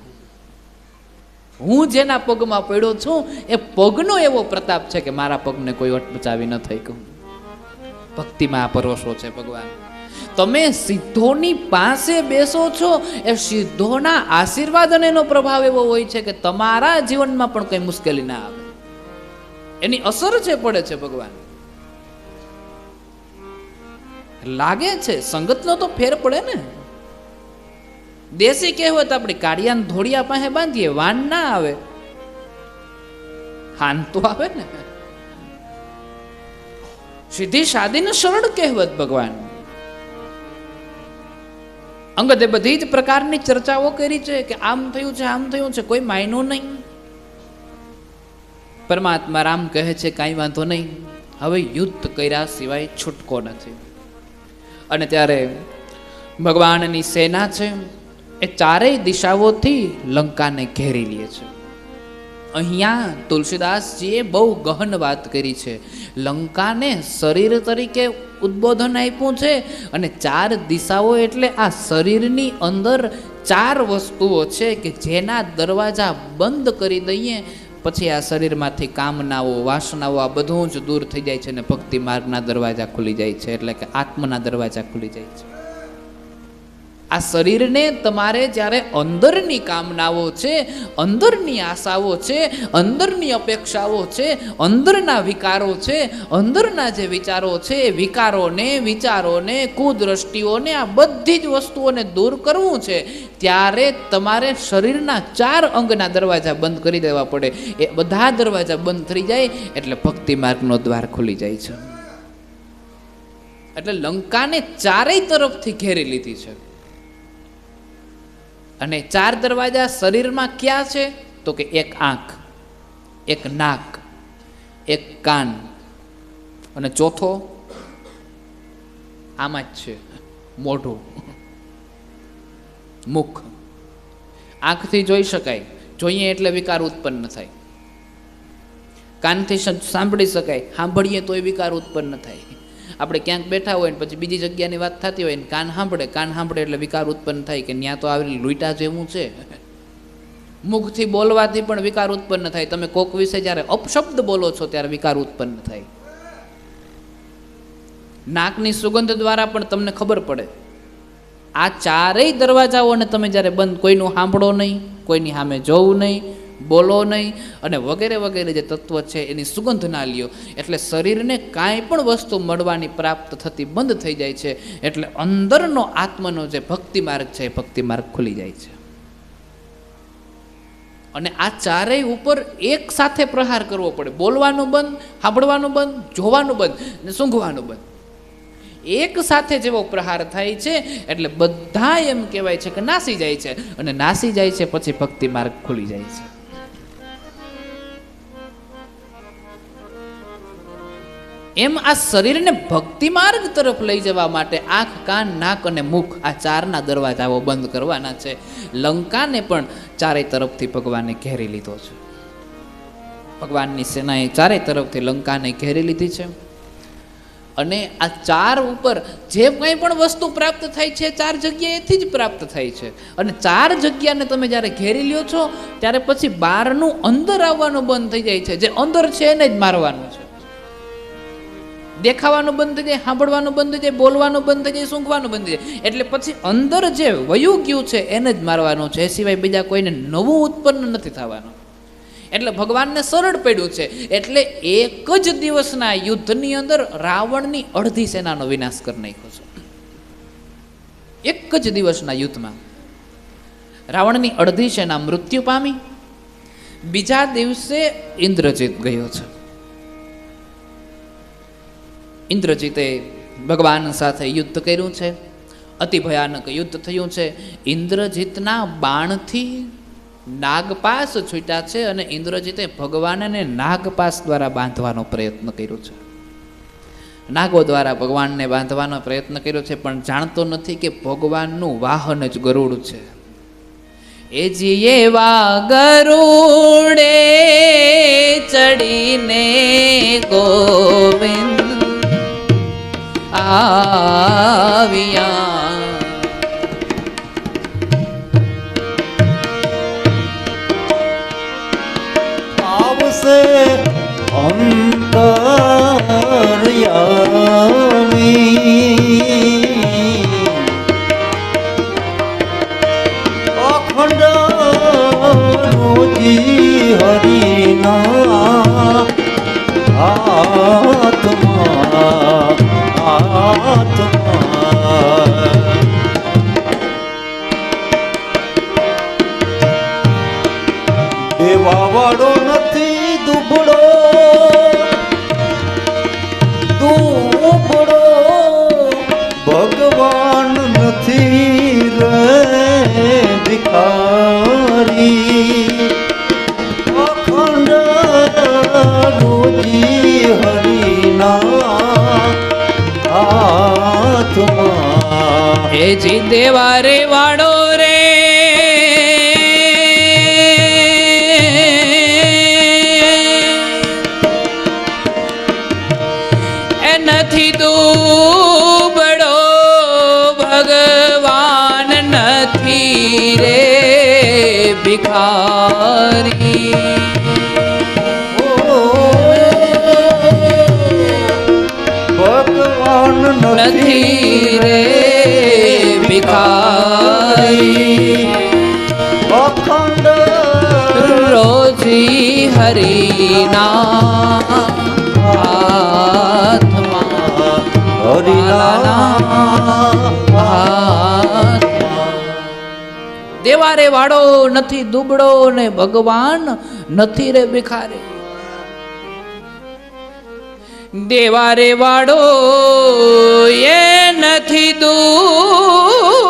હું જેના પગમાં પડ્યો છું એ પગનો એવો પ્રતાપ છે કે મારા પગને કોઈ અટપચાવી ન થઈ ગયું. ભક્તિમાં આ પરોસો છે ભગવાન. તમે સિદ્ધોની પાસે બેસો છો, એ સિદ્ધોના આશીર્વાદ અને એનો પ્રભાવ એવો હોય છે કે તમારા જીવનમાં પણ કઈ મુશ્કેલી ના આવે, એની અસર છે પડે છે. ભગવાન લાગે છે સંગતનો તો ફેર પડે ને. દેશી કહેવત આપણી કાળિયાને ધોળિયા પાસે બાંધીએ વાન ના આવે, હાન તો આવે ને. સીધી સાદી ને સરળ કહેવત ભગવાન. અંગદે બધી જ પ્રકારની ચર્ચાઓ કરી છે કે આમ થયું છે, આમ થયું છે, કોઈ માયનો નહીં. પરમાત્મા રામ કહે છે કાંઈ વાંધો નહીં, હવે યુદ્ધ કર્યા સિવાય છૂટકો નથી. અને ત્યારે ભગવાનની સેના છે એ ચારેય દિશાઓથી લંકાને ઘેરી લે છે. અહીંયા તુલસીદાસજીએ બહુ ગહન વાત કરી છે. લંકાને શરીર તરીકે ઉદ્બોધન આપ્યું છે, અને ચાર દિશાઓ એટલે આ શરીરની અંદર ચાર વસ્તુઓ છે કે જેના દરવાજા બંધ કરી દઈએ પછી આ શરીરમાંથી કામનાઓ, વાસનાઓ આ બધું જ દૂર થઈ જાય છે અને ભક્તિ માર્ગના દરવાજા ખુલી જાય છે, એટલે કે આત્મના દરવાજા ખુલી જાય છે. આ શરીરને તમારે જ્યારે અંદરની કામનાઓ છે, અંદરની આશાઓ છે, અંદરની અપેક્ષાઓ છે, અંદરના વિકારો છે, અંદરના જે વિચારો છે, વિકારોને, વિચારોને, કુદ્રષ્ટિઓને, આ બધી જ વસ્તુઓને દૂર કરવું છે, ત્યારે તમારે શરીરના ચાર અંગના દરવાજા બંધ કરી દેવા પડે. એ બધા દરવાજા બંધ થઈ જાય એટલે ભક્તિ માર્ગનો દ્વાર ખુલી જાય છે. એટલે લંકાને ચારેય તરફથી ઘેરી લીધી છે. અને ચાર દરવાજા શરીરમાં ક્યાં છે તો કે એક આંખ, એક નાક, એક કાન અને ચોથો આમાં જ છે મોઢું, મુખ. આંખથી જોઈ શકાય, જોઈએ એટલે વિકાર ઉત્પન્ન થાય. કાનથી સાંભળી શકાય, સાંભળીએ તોય વિકાર ઉત્પન્ન થાય. આપણે ક્યાંક બેઠા હોય ને પછી બીજી જગ્યાની વાત થતી હોય ને કાન સાંભળે એટલે વિકાર ઉત્પન્ન થાય કે ત્યાં તો આવેલી લૂંટા જેવું છે. મુખથી બોલવાથી પણ વિકાર ઉત્પન્ન થાય. તમે કોક વિશે જ્યારે અપશબ્દ બોલો છો ત્યારે વિકાર ઉત્પન્ન થાય. નાકની સુગંધ દ્વારા પણ તમને ખબર પડે. આ ચારેય દરવાજાઓને તમે જ્યારે બંધ, કોઈનું સાંભળો નહીં, કોઈની સામે જોવું નહીં, બોલો નહીં, અને વગેરે વગેરે જે તત્વ છે એની સુગંધ ના લ્યો, એટલે શરીરને કાંઈ પણ વસ્તુ મળવાની પ્રાપ્ત થતી બંધ થઈ જાય છે. એટલે અંદરનો આત્મનો જે ભક્તિ માર્ગ છે એ ભક્તિ માર્ગ ખુલી જાય છે. અને આ ચારેય ઉપર એક સાથે પ્રહાર કરવો પડે. બોલવાનું બંધ, સાંભળવાનું બંધ, જોવાનું બંધ ને સૂંઘવાનું બંધ. એક સાથે જેવો પ્રહાર થાય છે એટલે બધા એમ કહેવાય છે કે નાસી જાય છે, અને નાસી જાય છે પછી ભક્તિ માર્ગ ખુલી જાય છે. એમ આ શરીરને ભક્તિ માર્ગ તરફ લઈ જવા માટે આંખ, કાન, નાક અને મુખ આ ચારના દરવાજાઓ બંધ કરવાના છે. લંકાને પણ ચારેય તરફથી ભગવાને ઘેરી લીધો છે. ભગવાનની સેનાએ ચારેય તરફથી લંકાને ઘેરી લીધી છે. અને આ ચાર ઉપર જે કંઈ પણ વસ્તુ પ્રાપ્ત થાય છે ચાર જગ્યાએથી જ પ્રાપ્ત થાય છે. અને ચાર જગ્યાને તમે જ્યારે ઘેરી લ્યો છો ત્યારે પછી બહારનું અંદર આવવાનું બંધ થઈ જાય છે. જે અંદર છે એને જ મારવાનું છે. દેખાવાનું બંધ થઈ જાય, સાંભળવાનું બંધ થઈ જાય, બોલવાનું બંધ થઈ જાય, સૂંઘવાનું બંધ થઈ જાય. એટલે પછી અંદર જે વયું ગયું છે એને જ મારવાનું છે, એ સિવાય બીજા કોઈને નવું ઉત્પન્ન નથી થવાનું. એટલે ભગવાનને સરળ પડ્યું છે. એટલે એક જ દિવસના યુદ્ધની અંદર રાવણની અડધી સેનાનો વિનાશ કરી નાખ્યો છે. એક જ દિવસના યુદ્ધમાં રાવણની અડધી સેના મૃત્યુ પામી. બીજા દિવસે ઇન્દ્રજીત ગયો છે. ઇન્દ્રજીતે ભગવાન સાથે યુદ્ધ કર્યું છે. અતિ ભયાનક યુદ્ધ થયું છે. ઇન્દ્રજીતના બાણથી નાગપાસ છૂટ્યા છે, અને ઇન્દ્રજીતે ભગવાનને નાગપાસ દ્વારા બાંધવાનો પ્રયત્ન કર્યો છે. નાગો દ્વારા ભગવાનને બાંધવાનો પ્રયત્ન કર્યો છે, પણ જાણતો નથી કે ભગવાનનું વાહન જ ગરુડ છે. એ જીએવા ગરુડે ચડીને ગોવિંદ આવ્યા. આવશે અંતર્યામી અખંડ રોજી હરિના આત્મા દેવા વાળો નથી દુબળો ભગવાન નથી રે ભિખારી અખંડ રોજી હરિના આત્મા. હે જી દેવા રે વાળો રે એ નથી દુબળો ભગવાન નથી રે ભિખારી. ભગવાન નથી રે ભિખારી અખંડ રોજી હરિના આત્મા હરિના દેવા રે વાળો નથી દુબળો ને ભગવાન નથી રે ભિખારી. દેવા રે વાળો એ નથી દુબળો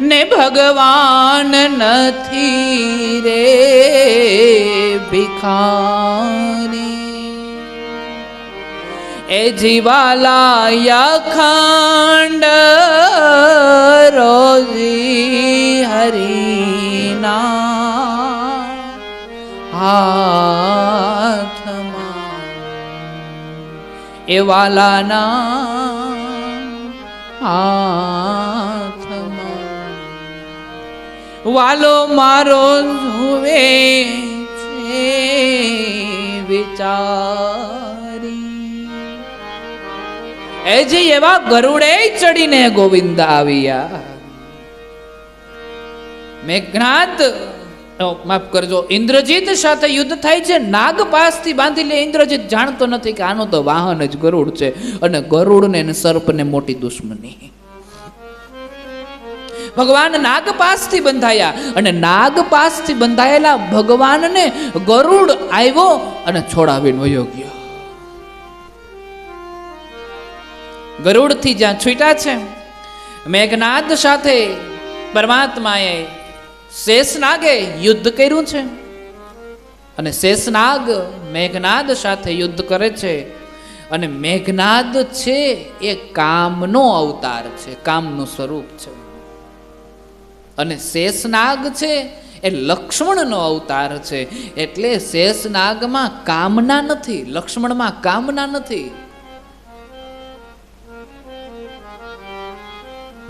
ને ભગવાન નથી રે ભિખારી. એ જીવાલા અખંડ રોજી હરિના હાથમાં એ વાલાના હાથમાં વાલો મારો જુએ છે વિચારી. એ જે એવા ગરુડે ચડીને ગોવિંદ આવ્યા. મેઘનાદ માફ કરજો ઇન્દ્રજીત સાથે યુદ્ધ થાય છે. નાગપાસથી બાંધી લે. ઇન્દ્રજીત જાણતો નથી કે આનો તો વાહન જ ગરુડ છે અને ગરુડને અને સર્પને મોટી દુશ્મની. ભગવાન નાગપાસથી બંધાયા અને નાગપાસથી બંધાયેલા ભગવાનને ગરુડ આવ્યો અને છોડાવીને વયો ગયો. ગરુડથી જ્યાં છૂટ્યા છે મેઘનાદ સાથે પરમાત્માએ શેષનાગે યુદ્ધ કર્યું છે અને શેષનાગ મેઘનાદ સાથે યુદ્ધ કરે છે. અને મેઘનાદ છે એ કામનો અવતાર છે, કામનું સ્વરૂપ છે. અને શેષનાગ છે એ લક્ષ્મણનો અવતાર છે. એટલે શેષનાગમાં કામના નથી, લક્ષ્મણમાં કામના નથી.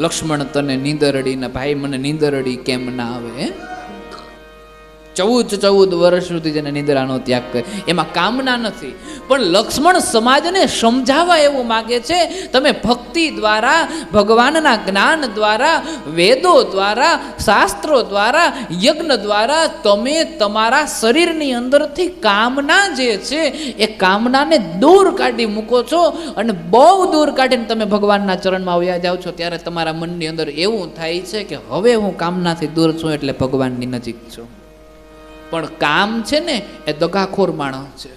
લક્ષ્મણ તને નીંદરડી ને ભાઈ મને નીંદરડી કેમ ના આવે. 14 વર્ષ સુધી જેને નિદ્રાનો ત્યાગ કરે એમાં કામના નથી. પણ લક્ષ્મણ સમાજને સમજાવવા એવું માગે છે તમે ભક્તિ દ્વારા, ભગવાનના જ્ઞાન દ્વારા, વેદો દ્વારા, શાસ્ત્રો દ્વારા, યજ્ઞ દ્વારા તમે તમારા શરીરની અંદરથી કામના જે છે એ કામનાને દૂર કાઢી મૂકો છો. અને બહુ દૂર કાઢીને તમે ભગવાનના ચરણમાં આવ્યા જાઓ છો ત્યારે તમારા મનની અંદર એવું થાય છે કે હવે હું કામનાથી દૂર છું એટલે ભગવાનની નજીક છું. પણ કામ છે ને એ દગાખોર માણસ છે.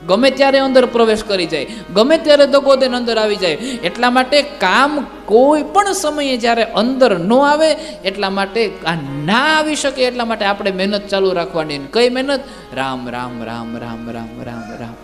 ગમે ત્યારે અંદર પ્રવેશ કરી જાય, ગમે ત્યારે દગો દઈને અંદર આવી જાય. એટલા માટે કામ કોઈ પણ સમયે જ્યારે અંદર ન આવે એટલા માટે આ ના આવી શકે એટલા માટે આપણે મહેનત ચાલુ રાખવાની. કઈ મહેનત? રામ રામ રામ રામ રામ રામ રામ.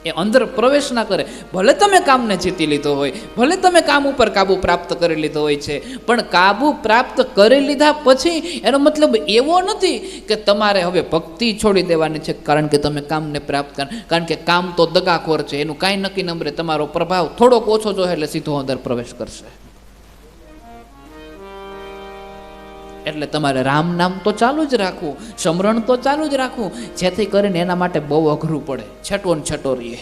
એ અંદર પ્રવેશ ના કરે. ભલે તમે કામને જીતી લીધો હોય, ભલે તમે કામ ઉપર કાબુ પ્રાપ્ત કરી લીધો હોય છે, પણ કાબુ પ્રાપ્ત કરી લીધા પછી એનો મતલબ એવો નથી કે તમારે હવે ભક્તિ છોડી દેવાની છે કારણ કે તમે કામને પ્રાપ્ત કર. કારણ કે કામ તો દગાખોર છે, એનું કાંઈ નક્કી નંબરે તમારો પ્રભાવ થોડોક ઓછો જો એટલે સીધો અંદર પ્રવેશ કરશે. એટલે તમારે રામ નામ તો ચાલુ જ રાખવું, સ્મરણ તો ચાલુ જ રાખવું, જેથી કરીને એના માટે બહુ અઘરું પડે. છટો ને છટો રહીએ,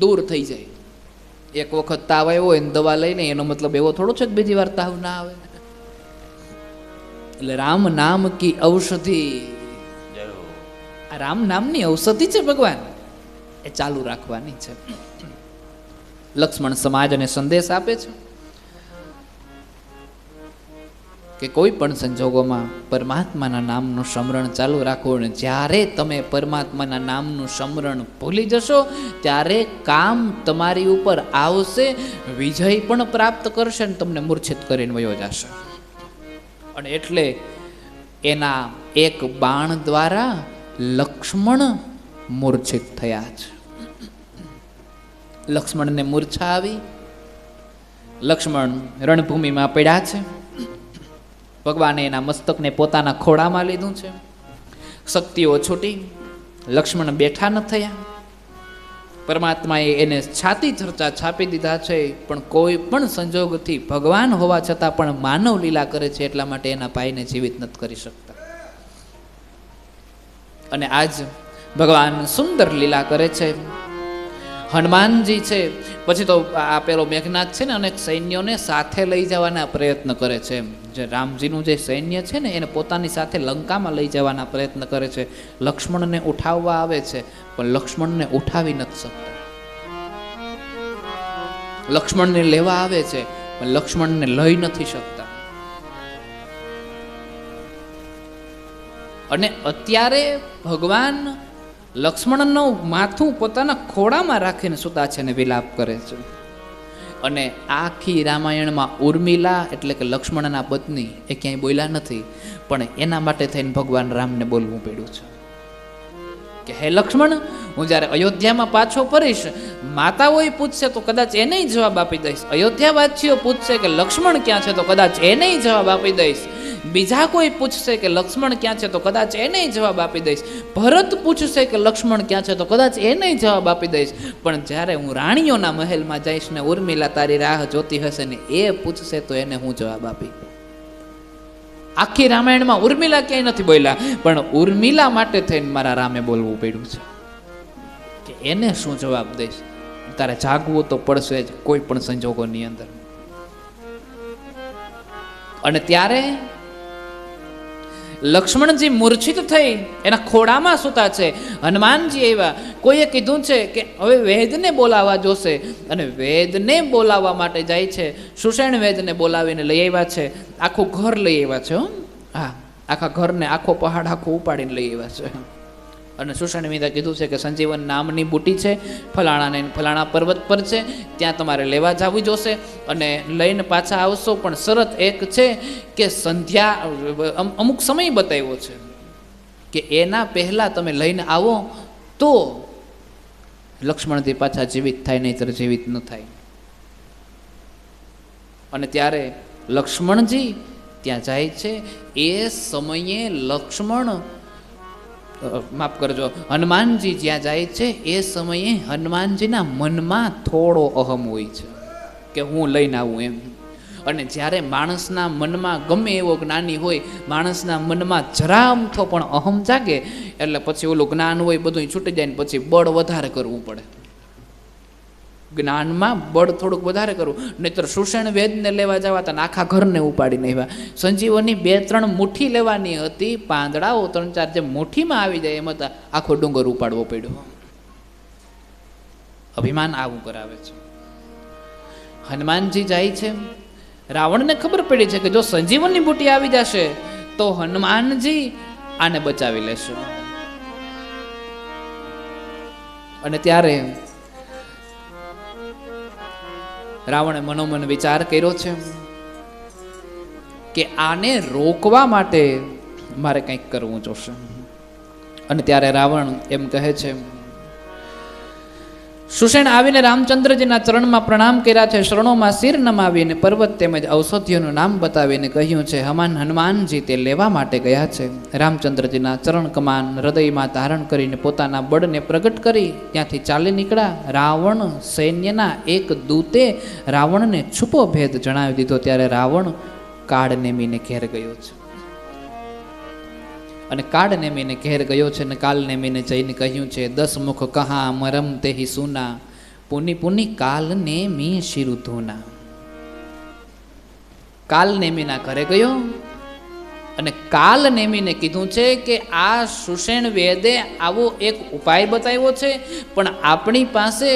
દૂર થઈ જાય. એક વખત તાવ આવ્યો હોય ને દવા લઈને, એનો મતલબ એવો થોડો છે કે બીજી વાર તાવ ના આવે. એટલે રામ નામ કી ઔષધિ, આ રામ નામની ઔષધિ છે ભગવાન, એ ચાલુ રાખવાની છે. લક્ષ્મણ સમાજને સંદેશ આપે છે કે કોઈ પણ સંજોગોમાં પરમાત્માના નામનું સ્મરણ ચાલુ રાખો. અને જ્યારે તમે પરમાત્માના નામનું સ્મરણ ભૂલી જશો ત્યારે કામ તમારી ઉપર આવશે, વિજય પણ પ્રાપ્ત કરશે અને તમને મૂર્છિત કરીને વયો જશે. અને એટલે એના એક બાણ દ્વારા લક્ષ્મણ મૂર્છિત થયા છે. લક્ષ્મણને મૂર્છા આવી, લક્ષ્મણ રણભૂમિમાં પડ્યા છે. ભગવાને એના મસ્તકને પોતાના ખોળામાં લીધું છે. શક્તિઓ છૂટી, લક્ષ્મણ બેઠા ન થયા. પરમાત્માએ એને છાતી ચર્ચા છાપી દીધા છે, પણ કોઈ પણ સંજોગથી ભગવાન હોવા છતાં પણ માનવ લીલા કરે છે, એટલા માટે એના ભાઈને જીવિત નથી કરી શકતા. અને આજ ભગવાન સુંદર લીલા કરે છે. હનુમાનજી છે, પછી તો આ પેલો મેઘનાથ છે ને, અનેક સૈન્યોને સાથે લઈ જવાના પ્રયત્ન કરે છે. જે રામજીનું જે સૈન્ય છે ને, એને પોતાની સાથે લંકામાં લઈ જવાના પ્રયત્ન કરે છે. લક્ષ્મણને ઉઠાવવા આવે છે, પણ લક્ષ્મણને ઉઠાવી નથી શકતા. લક્ષ્મણને લેવા આવે છે, પણ લક્ષ્મણને લઈ નથી શકતા. અને અત્યારે ભગવાન લક્ષ્મણનું માથું પોતાના ખોળામાં રાખીને સુતા છે ને વિલાપ કરે છે. અને આખી રામાયણમાં ઉર્મિલા એટલે કે લક્ષ્મણના પત્ની એ ક્યાંય બોલ્યા નથી, પણ એના માટે થઈને ભગવાન રામને બોલવું પડ્યું છે કે હે લક્ષ્મણ, હું જ્યારે અયોધ્યામાં પાછો ફરીશ, માતાઓએ પૂછશે તો કદાચ એને જવાબ આપી દઈશ. અયોધ્યાવાસીઓ પૂછશે કે લક્ષ્મણ ક્યાં છે તો કદાચ એને જવાબ આપી દઈશ. બીજા કોઈ પૂછશે કે લક્ષ્મણ ક્યાં છે તો કદાચ એને જવાબ આપી દઈશ. ભરત પૂછશે કે લક્ષ્મણ ક્યાં છે તો કદાચ એને જવાબ આપી દઈશ. પણ જ્યારે હું રાણીઓના મહેલમાં જઈશ ને ઉર્મિલા તારી રાહ જોતી હશે ને એ પૂછશે તો એને હું જવાબ આપી. આખી રામાયણમાં ઉર્મિલા ક્યાંય નથી બોલ્યા, પણ ઉર્મિલા માટે થઈને મારા રામે બોલવું પડ્યું છે કે એને શું જવાબ દઈશ. તારે જાગવું તો પડશે જ કોઈ પણ સંજોગોની અંદર. અને ત્યારે લક્ષ્મણજી મૂર્છિત થઈ એના ખોળામાં સૂતા છે. હનુમાનજી આવ્યા. કોઈએ કીધું છે કે હવે વેદને બોલાવવા જોશે, અને વેદને બોલાવવા માટે જાય છે. સુષેણ વેદને બોલાવીને લઈ આવ્યા છે. આખું ઘર લઈ આવ્યા છે. હા, આખા ઘરને આખો પહાડ આખો ઉપાડીને લઈ આવ્યા છે. અને સુષેણ વેદે કીધું છે કે સંજીવન નામની બુટી છે, ફલાણાને ફલાણા પર્વત પર છે, ત્યાં તમારે લેવા જવું જોશે અને લઈને પાછા આવશો. પણ શરત એક છે કે સંધ્યા અમુક સમય બતાવ્યો છે કે એના પહેલાં તમે લઈને આવો તો લક્ષ્મણજી પાછા જીવિત થાય, નહીંતર જીવિત ન થાય. અને ત્યારે લક્ષ્મણજી ત્યાં જાય છે. એ સમયે લક્ષ્મણ માફ કરજો, હનુમાનજી જ્યાં જાય છે એ સમયે હનુમાનજીના મનમાં થોડો અહમ હોય છે કે હું લઈને આવું એમ. અને જ્યારે માણસના મનમાં ગમે એવો જ્ઞાની હોય, માણસના મનમાં જરા અમથો પણ અહમ જાગે એટલે પછી ઓલું જ્ઞાન હોય બધું છૂટી જાય ને પછી બળ વધારે કરવું પડે. જ્ઞાનમાં બળ થોડુંક વધારે કરવું, નહીતર સુષેણ વેદને લેવા જવા હતા આખા ઘરને ઉપાડીને આવ્યા. સંજીવની 2-3 મુઠ્ઠી લેવાની હતી, પાંદડાઓ 3-4 જે મુઠ્ઠીમાં આવી જાય એમ હતા, આખો ડુંગર ઉપાડવો પડ્યો. અભિમાન આવું કરાવે છે. હનુમાનજી જાય છે. રાવણને ખબર પડી છે કે જો સંજીવનની બુટી આવી જશે તો હનુમાનજી આને બચાવી લેશે. અને ત્યારે રાવણે મનોમન વિચાર કર્યો છે કે આને રોકવા માટે મારે કંઈક કરવું જોશે. અને ત્યારે રાવણ એમ કહે છે સુષેણ આવીને રામચંદ્રજીના ચરણમાં પ્રણામ કર્યા છે. શરણોમાં શિર નમાવીને પર્વત તેમજ ઔષધિઓનું નામ બતાવીને કહ્યું છે હનુમાનજી તે લેવા માટે ગયા છે. રામચંદ્રજીના ચરણ કમાન હૃદયમાં ધારણ કરીને પોતાના બળને પ્રગટ કરી ત્યાંથી ચાલી નીકળ્યા. રાવણ સૈન્યના એક દૂતે રાવણને છુપો ભેદ જણાવી દીધો. ત્યારે રાવણ કાળ નેમીને ઘેર ગયો છે અને કાળ નેમીને ઘેર ગયો છે અને કાલ નેમીને જઈને કહ્યું છે 10 મુખ કહા મરમ તેહી સુના પુની પુની કાલ નેમી શિરુ ધૂના. કાલ નેમીના ઘરે ગયો અને કાલ નેમીને કીધું છે કે આ સુષેણ વેદે આવો એક ઉપાય બતાવ્યો છે, પણ આપણી પાસે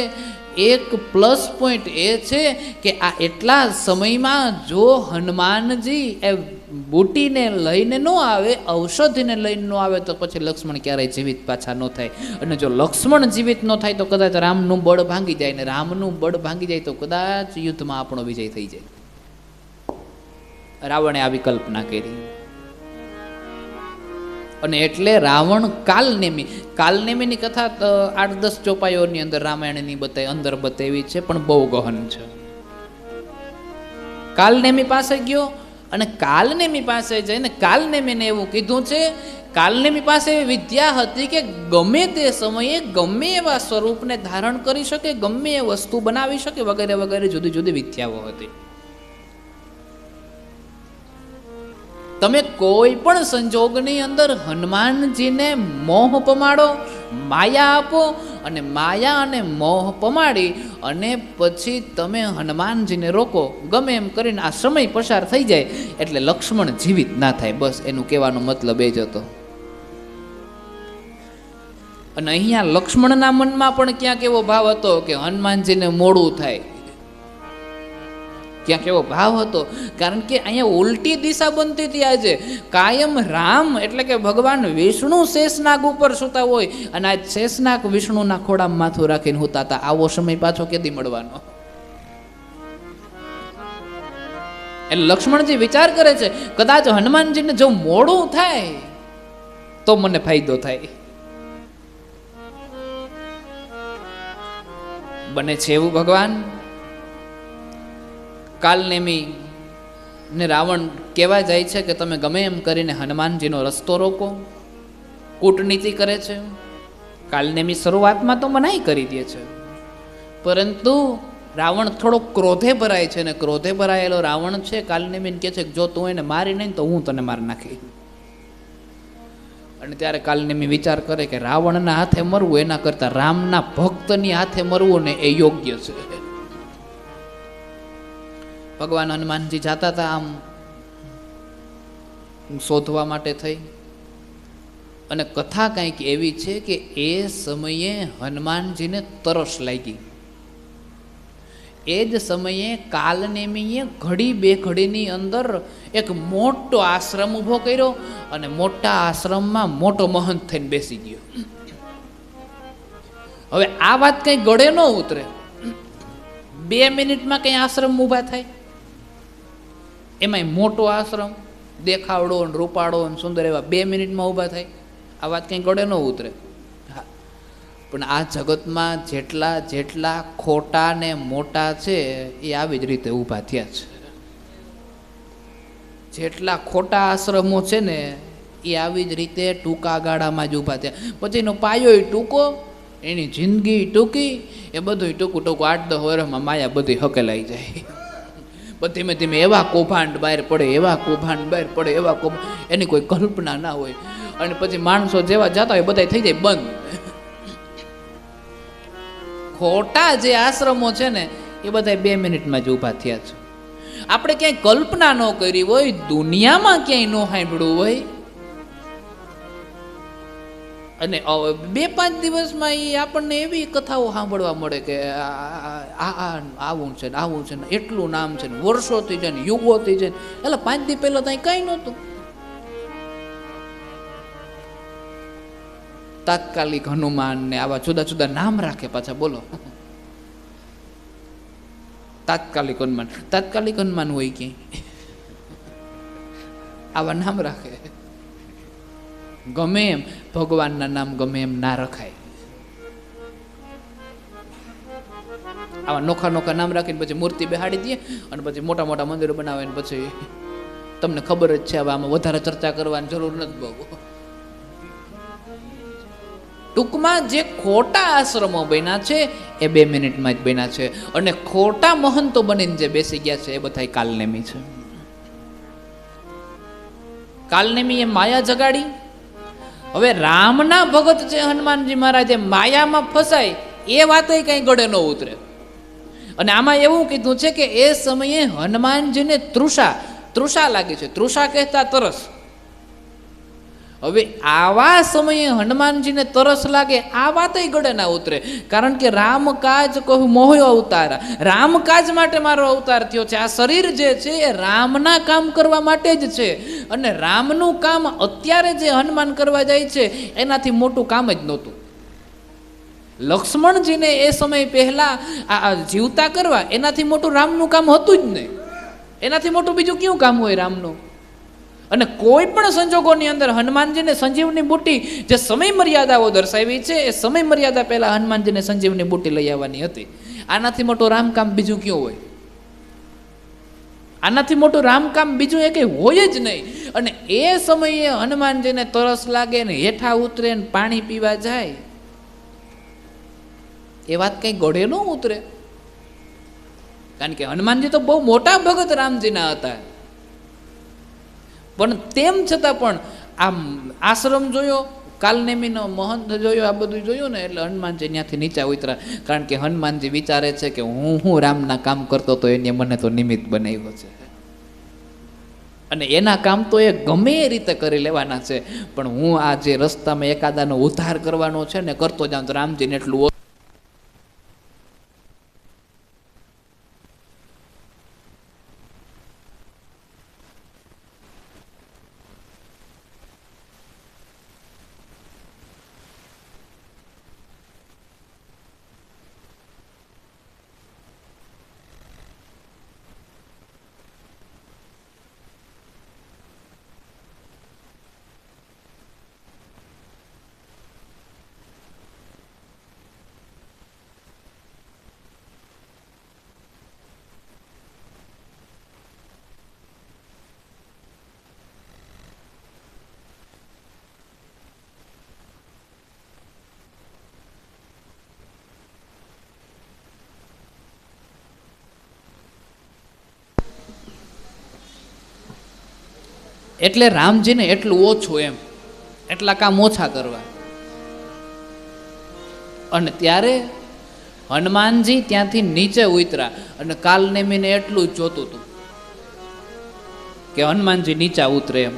એક પ્લસ પોઈન્ટ એ છે કે આ એટલા સમયમાં જો હનુમાનજી એ બુટીને લઈને ન આવે, ઔષધિને લઈને ન આવે તો પછી લક્ષ્મણ ક્યારેય જીવિત પાછા ન થાય. અને જો લક્ષ્મણ જીવિત ન થાય તો કદાચ રામનું બળ ભાંગી જાય, ને રામનું બળ ભાંગી જાય તો કદાચ યુદ્ધમાં આપણો વિજય થઈ જાય. રાવણે આવી કલ્પના કરી અને એટલે રાવણ કાલનેમીની કથા 8-10 ચોપાઈઓની અંદર રામાયણની અંદર બતાવી છે, પણ બહુ ગહન છે. કાલનેમી પાસે ગયો અને કાલનેમી પાસે જઈને કાલનેમીને એવું કીધું છે, કાલનેમી પાસે એવી વિદ્યા હતી કે ગમે તે સમયે ગમે એવા સ્વરૂપને ધારણ કરી શકે, ગમે એ વસ્તુ બનાવી શકે, વગેરે વગેરે જુદી જુદી વિદ્યાઓ હતી. તમે કોઈ પણ સંજોગની અંદર હનુમાનજીને મોહ પમાડો, માયા આપો અને માયા અને મોહ પમાડી અને પછી તમે હનુમાનજીને રોકો, ગમે એમ કરીને આ સમય પસાર થઈ જાય એટલે લક્ષ્મણ જીવિત ના થાય. બસ એનું કહેવાનો મતલબ એ જ હતો. અને અહીંયા લક્ષ્મણના મનમાં પણ ક્યાંક એવો ભાવ હતો કે હનુમાનજીને મોડું થાય, ક્યાંક એવો ભાવ હતો. કારણ કે અહીંયા ઉલટી દિશા બનતી હતી. આજે કાયમ રામ એટલે કે ભગવાન વિષ્ણુ શેષનાગ ઉપર સૂતા હોય અને આજ શેષનાગ વિષ્ણુના ખોડામાં માથું રાખીને સૂતા હતા. આવો સમય પાછો કેદી મળવાનો? એટલે લક્ષ્મણજી વિચાર કરે છે કદાચ હનુમાનજીને જો મોડું થાય તો મને ફાયદો થાય. બને છે એવું ભગવાન. કાલનેમી ને રાવણ કહેવા જાય છે કે તમે ગમે એમ કરીને હનુમાનજીનો રસ્તો રોકો. કૂટનીતિ કરે છે. કાલનેમી શરૂઆતમાં તો મનાઈ કરી દે છે, પરંતુ રાવણ થોડો ક્રોધે ભરાય છે ને ક્રોધે ભરાયેલો રાવણ છે કાલનેમીને કહે છે કે જો તું એને મારી નહીં તો હું તને મારી નાખી. અને ત્યારે કાલનેમી વિચાર કરે કે રાવણના હાથે મરવું એના કરતા રામના ભક્તની હાથે મરવું ને એ યોગ્ય છે. ભગવાન હનુમાનજી જાતા હતા આમ શોધવા માટે થઈ, અને કથા કંઈક એવી છે કે એ સમયે હનુમાનજીને તરસ લાગી. એ જ સમયે કાલનેમીએ ઘડી બે ઘડીની અંદર એક મોટો આશ્રમ ઊભો કર્યો અને મોટા આશ્રમમાં મોટો મહંત થઈને બેસી ગયો. હવે આ વાત કંઈ ગળે ન ઉતરે. 2 મિનિટમાં કંઈ આશ્રમ ઊભા થાય, એમાંય મોટો આશ્રમ, દેખાવડો ને રૂપાળો ને સુંદર, એવા 2 મિનિટમાં ઊભા થાય. આ વાત કંઈ ગળે ન ઉતરે. હા, પણ આ જગતમાં જેટલા જેટલા ખોટા ને મોટા છે એ આવી જ રીતે ઊભા થયા છે. જેટલા ખોટા આશ્રમો છે ને એ આવી જ રીતે ટૂંકા ગાળામાં જ ઊભા થયા. પછી એનો પાયો ટૂંકો, એની જિંદગી ટૂંકી, એ બધું ટૂંકું ટૂંકું 8-10 વર્ષમાં માયા બધી હકેલાઈ જાય. ધીમે ધીમે એવા કૌભાંડ બહાર પડે, એવા કૌભાંડ બહાર પડે, એવા કૌભાંડ, એની કોઈ કલ્પના ના હોય. અને પછી માણસો જેવા જતા હોય બધા થઈ જાય બંધ. ખોટા જે આશ્રમો છે ને એ બધા 2 મિનિટમાં જ ઊભા થયા છે. આપણે ક્યાંય કલ્પના ન કરી હોય, દુનિયામાં ક્યાંય ન સાંભળ્યું હોય, અને 2-5 દિવસમાં એ આપણને એવી કથાઓ સાંભળવા મળે કે આવું છે ને આવું છે ને, એટલું નામ છે ને, વર્ષોથી છે ને, યુગોથી છે ને. એટલે 5 દી પહેલા ત્યાં કંઈ નહોતું. તાત્કાલિક હનુમાન ને આવા જુદા જુદા નામ રાખે પાછા. બોલો, તાત્કાલિક હનુમાન હોય ક્યાંય આવા નામ રાખે. ગમે એમ ભગવાનના નામ ગમે એમ ના રખાય. આવા નોખા નોખા નામ રાખીને પછી મૂર્તિ બેહાડી દઈએ અને પછી મોટા મોટા મંદિરો બનાવે ને પછી તમને ખબર જ છે, હવે આમાં વધારે ચર્ચા કરવાની જરૂર નથી બહુ. ટૂંકમાં જે ખોટા આશ્રમો બન્યા છે એ 2 મિનિટમાં જ બન્યા છે, અને ખોટા મહંતો બનીને જે બેસી ગયા છે એ બધા કાલનેમી છે. કાલનેમી એ માયા જગાડી. હવે રામના ભગત છે હનુમાનજી મહારાજે માયામાં ફસાય એ વાત કઈ ગળે ન ઉતરે. અને આમાં એવું કીધું છે કે એ સમયે હનુમાનજીને તૃષા લાગી છે. તૃષા કહેતા તરસ. હવે આવા સમયે હનુમાનજીને તરસ લાગે આ વાત ગળે ના ઉતરે, કારણ કે રામકાજ કહું મોહ્યો અવતાર, રામકાજ માટે મારો અવતાર થયો છે. આ શરીર જે છે એ રામના કામ કરવા માટે જ છે, અને રામનું કામ અત્યારે જે હનુમાન કરવા જાય છે એનાથી મોટું કામ જ નહોતું. લક્ષ્મણજીને એ સમય પહેલા આ જીવતા કરવા એનાથી મોટું રામનું કામ હતું જ નહીં. એનાથી મોટું બીજું કયું કામ હોય રામનું? અને કોઈ પણ સંજોગોની અંદર હનુમાનજીને સંજીવની બુટ્ટી જે સમય મર્યાદાઓ દર્શાવી છે એ સમય મર્યાદા પહેલા હનુમાનજીને સંજીવની બુટ્ટી લઈ આવવાની હતી. આનાથી મોટું રામકામ બીજું કયું હોય? આનાથી મોટું રામકામ બીજું એ કંઈ હોય જ નહીં. અને એ સમયે હનુમાનજીને તરસ લાગે ને હેઠા ઉતરે ને પાણી પીવા જાય એ વાત કંઈ ગળે ન ઉતરે, કારણ કે હનુમાનજી તો બહુ મોટા ભગત રામજીના હતા. પણ તેમ છતાં પણ આમ આશ્રમ જોયો, કાલનેમીનો મહંત જોયો, આ બધું જોયું ને એટલે હનુમાનજી ત્યાંથી નીચા ઉતરા. કારણ કે હનુમાનજી વિચારે છે કે હું રામના કામ કરતો તો એને મને તો નિમિત્ત બનાવ્યો છે, અને એના કામ તો એ ગમે એ રીતે કરી લેવાના છે, પણ હું આ જે રસ્તામાં એકાદાનો ઉદ્ધાર કરવાનો છે ને કરતો જાઉં તો રામજીને એટલું. એટલે રામજીને એટલું ઓછું, એમ એટલા કામ ઓછા કરવા. અને ત્યારે હનુમાનજી ત્યાંથી નીચે ઉતરા અને કાલનેમીને એટલું જ જોતું હતું કે હનુમાનજી નીચા ઉતરે એમ.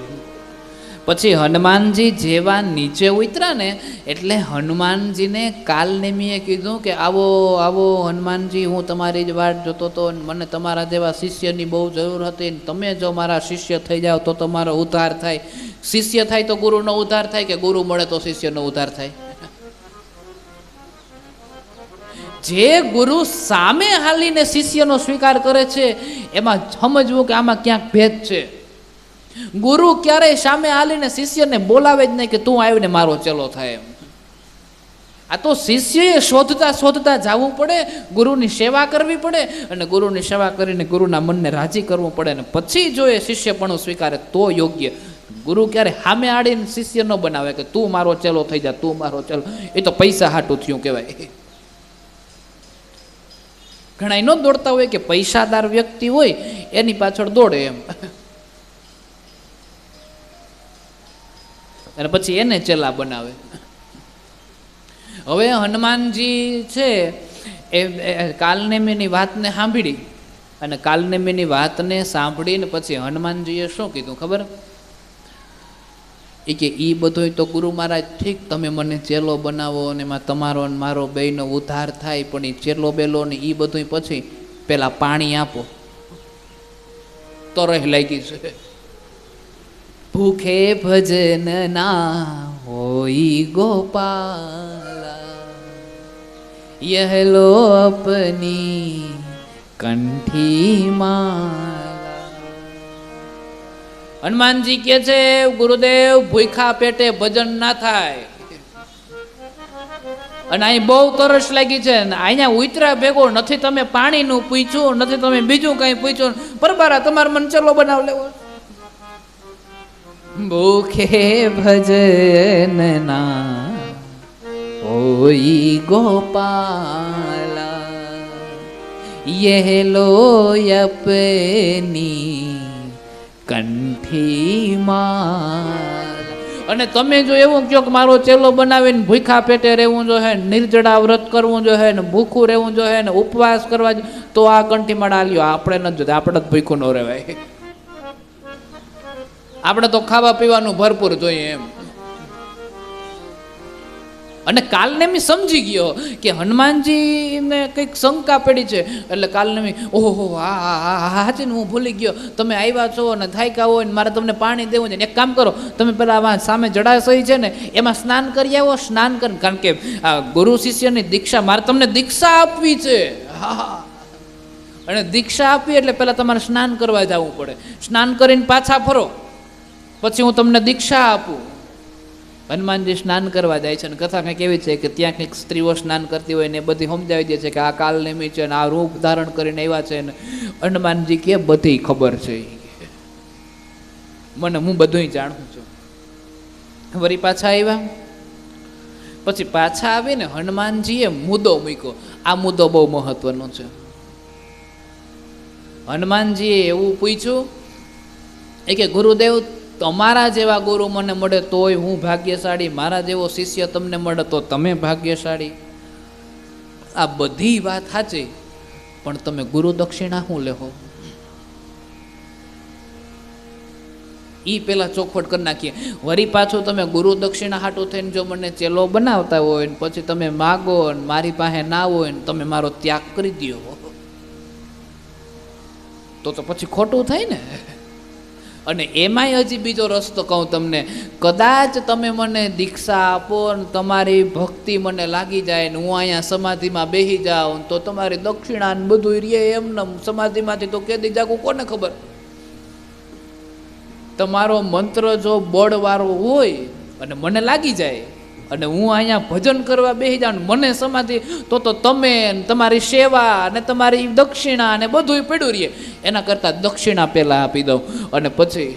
પછી હનુમાનજી જેવા નીચે ઉતરા ને એટલે હનુમાનજીને કાલનેમીએ કીધું કે આવો આવો હનુમાનજી, હું તમારી જ વાટ જોતો હતો, મને તમારા જેવા શિષ્યની બહુ જરૂર હતી, તમે જો મારા શિષ્ય થઈ જાઓ તો તમારો ઉદ્ધાર થાય. શિષ્ય થાય તો ગુરુનો ઉદ્ધાર થાય, કે ગુરુ મળે તો શિષ્યનો ઉદ્ધાર થાય? જે ગુરુ સામે હાલીને શિષ્યનો સ્વીકાર કરે છે એમાં સમજવું કે આમાં ક્યાંક ભેદ છે. ગુરુ ક્યારેય સામે હાલીને શિષ્યને બોલાવે જ નહીં કે તું આવીને મારો ચેલો થાય એમ. આ તો શિષ્યએ શોધતા શોધતા જવું પડે, ગુરુની સેવા કરવી પડે, અને ગુરુની સેવા કરીને ગુરુના મનને રાજી કરવું પડે, અને પછી જો એ શિષ્યપણું સ્વીકારે તો યોગ્ય. ગુરુ ક્યારે સામે આડીને શિષ્ય ન બનાવે કે તું મારો ચેલો થઈ જા, તું મારો ચેલો. એ તો પૈસા હાટું થયું કહેવાય. ઘણા ન દોડતા હોય કે પૈસાદાર વ્યક્તિ હોય એની પાછળ દોડે એમ, અને પછી એને ચેલા બનાવે. હવે હનુમાનજી છે એ કાલનેમીની વાતને સાંભળી, અને કાલનેમીની વાતને સાંભળીને પછી હનુમાનજીએ શું કીધું ખબર? એ કે એ બધું તો ગુરુ મહારાજ ઠીક, તમે મને ચેલો બનાવો અને એમાં તમારો ને મારો બેયનો ઉદ્ધાર થાય, પણ એ ચેલો બેલો ને એ બધું પછી પેલા પાણી આપો. તરસ લાગી છે. ભૂખે ભજન ના હોઈ ગોપાલા, यह लो अपनी कंठी माला. હનુમાનજી કહે છે ગુરુદેવ ભૂખા પેટે ભજન ના થાય, અને અહીં બહુ તરસ લાગી છે ને અહીંયા ઉતરા ભેગો નથી તમે પાણીનું પૂછ્યું, નથી તમે બીજું કઈ પૂછ્યું, બરાબર તમારે મને ચલો બનાવ લેવો. ભૂખે ભજન ના ઓઈ ગોપાલા યહ લોય અપની કંઠી માલ. અને તમે જો એવું કહો કે મારો ચેલો બનાવીને ભૂખા પેટે રહેવું જોઈએ, નિર્જળા વ્રત કરવું જોઈએ ને ભૂખું રહેવું જોઈએ ને ઉપવાસ કરવા જોઈએ, તો આ કંઠી માળ આલ્યો. આપણે નથી જોતા, આપણે જ ભૂખું ન રહેવાય. આપણે તો ખાવા પીવાનું ભરપૂર જોઈએ એમ. અને કાલનેમી સમજી ગયો કે હનુમાનજીને કંઈક શંકા પડી છે, એટલે કાલનેમી ઓહો હાચી હું ભૂલી ગયો, તમે આવ્યા છો ને થાક્યા હોય ને મારે તમને પાણી દેવું છે, એક કામ કરો તમે પેલા સામે જળાશય છે ને એમાં સ્નાન કરી આવો. સ્નાન કરી, કારણ કે આ ગુરુ શિષ્યની દીક્ષા, મારે તમને દીક્ષા આપવી છે. હા, અને દીક્ષા આપવી એટલે પેલા તમારે સ્નાન કરવા જવું પડે. સ્નાન કરીને પાછા ફરો પછી હું તમને દીક્ષા આપું. હનુમાનજી સ્નાન કરવા જાય છે અને કથા કંઈક એવી છે કે ત્યાં કંઈક સ્ત્રીઓ સ્નાન કરતી હોય ને એ બધી સમજાવી દે છે કે આ કાલનેમી છે ને આ રૂપ ધારણ કરીને આવ્યા છે ને. હનુમાનજી કે બધી ખબર છે મને, હું બધું જાણું છું. વળી પાછા આવ્યા, પછી પાછા આવીને હનુમાનજીએ મુદ્દો મૂક્યો. આ મુદ્દો બહુ મહત્વનો છે. હનુમાનજીએ એવું પૂછ્યું એ કે ગુરુદેવ તમારા જેવા ગુરુ મને મળે તોય હું ભાગ્યશાળી, મારા જેવો શિષ્ય તમને મળે તો તમે ભાગ્યશાળી. આ બધી વાત સાચી, પણ તમે ગુરુ દક્ષિણા શું લેહો? ઈ પેલા ચોખવટ કરી નાખીએ. વળી પાછું તમે ગુરુ દક્ષિણા હાટું થઈને જો મને ચેલો બનાવતા હોય ને પછી તમે માગો ને મારી પાસે ના હોય ને તમે મારો ત્યાગ કરી દો, તો પછી ખોટું થાય ને. અને એમાંય હજી બીજો રસ્તો કહું તમને, કદાચ તમે મને દીક્ષા આપો ને તમારી ભક્તિ મને લાગી જાય ને હું અહીંયા સમાધિમાં બેસી જાઉં તો તમારી દક્ષિણા ને બધું રે એમને સમાધિમાંથી તો કેદી જાગું કોને ખબર. તમારો મંત્ર જો બળવાળો હોય અને મને લાગી જાય અને હું અહીંયા ભજન કરવા બેસી જાઉં મને સમાધિ, તો તમે તમારી સેવા અને તમારી દક્ષિણા અને બધું પડ્યું રહીએ. એના કરતાં દક્ષિણા પહેલાં આપી દઉં અને પછી.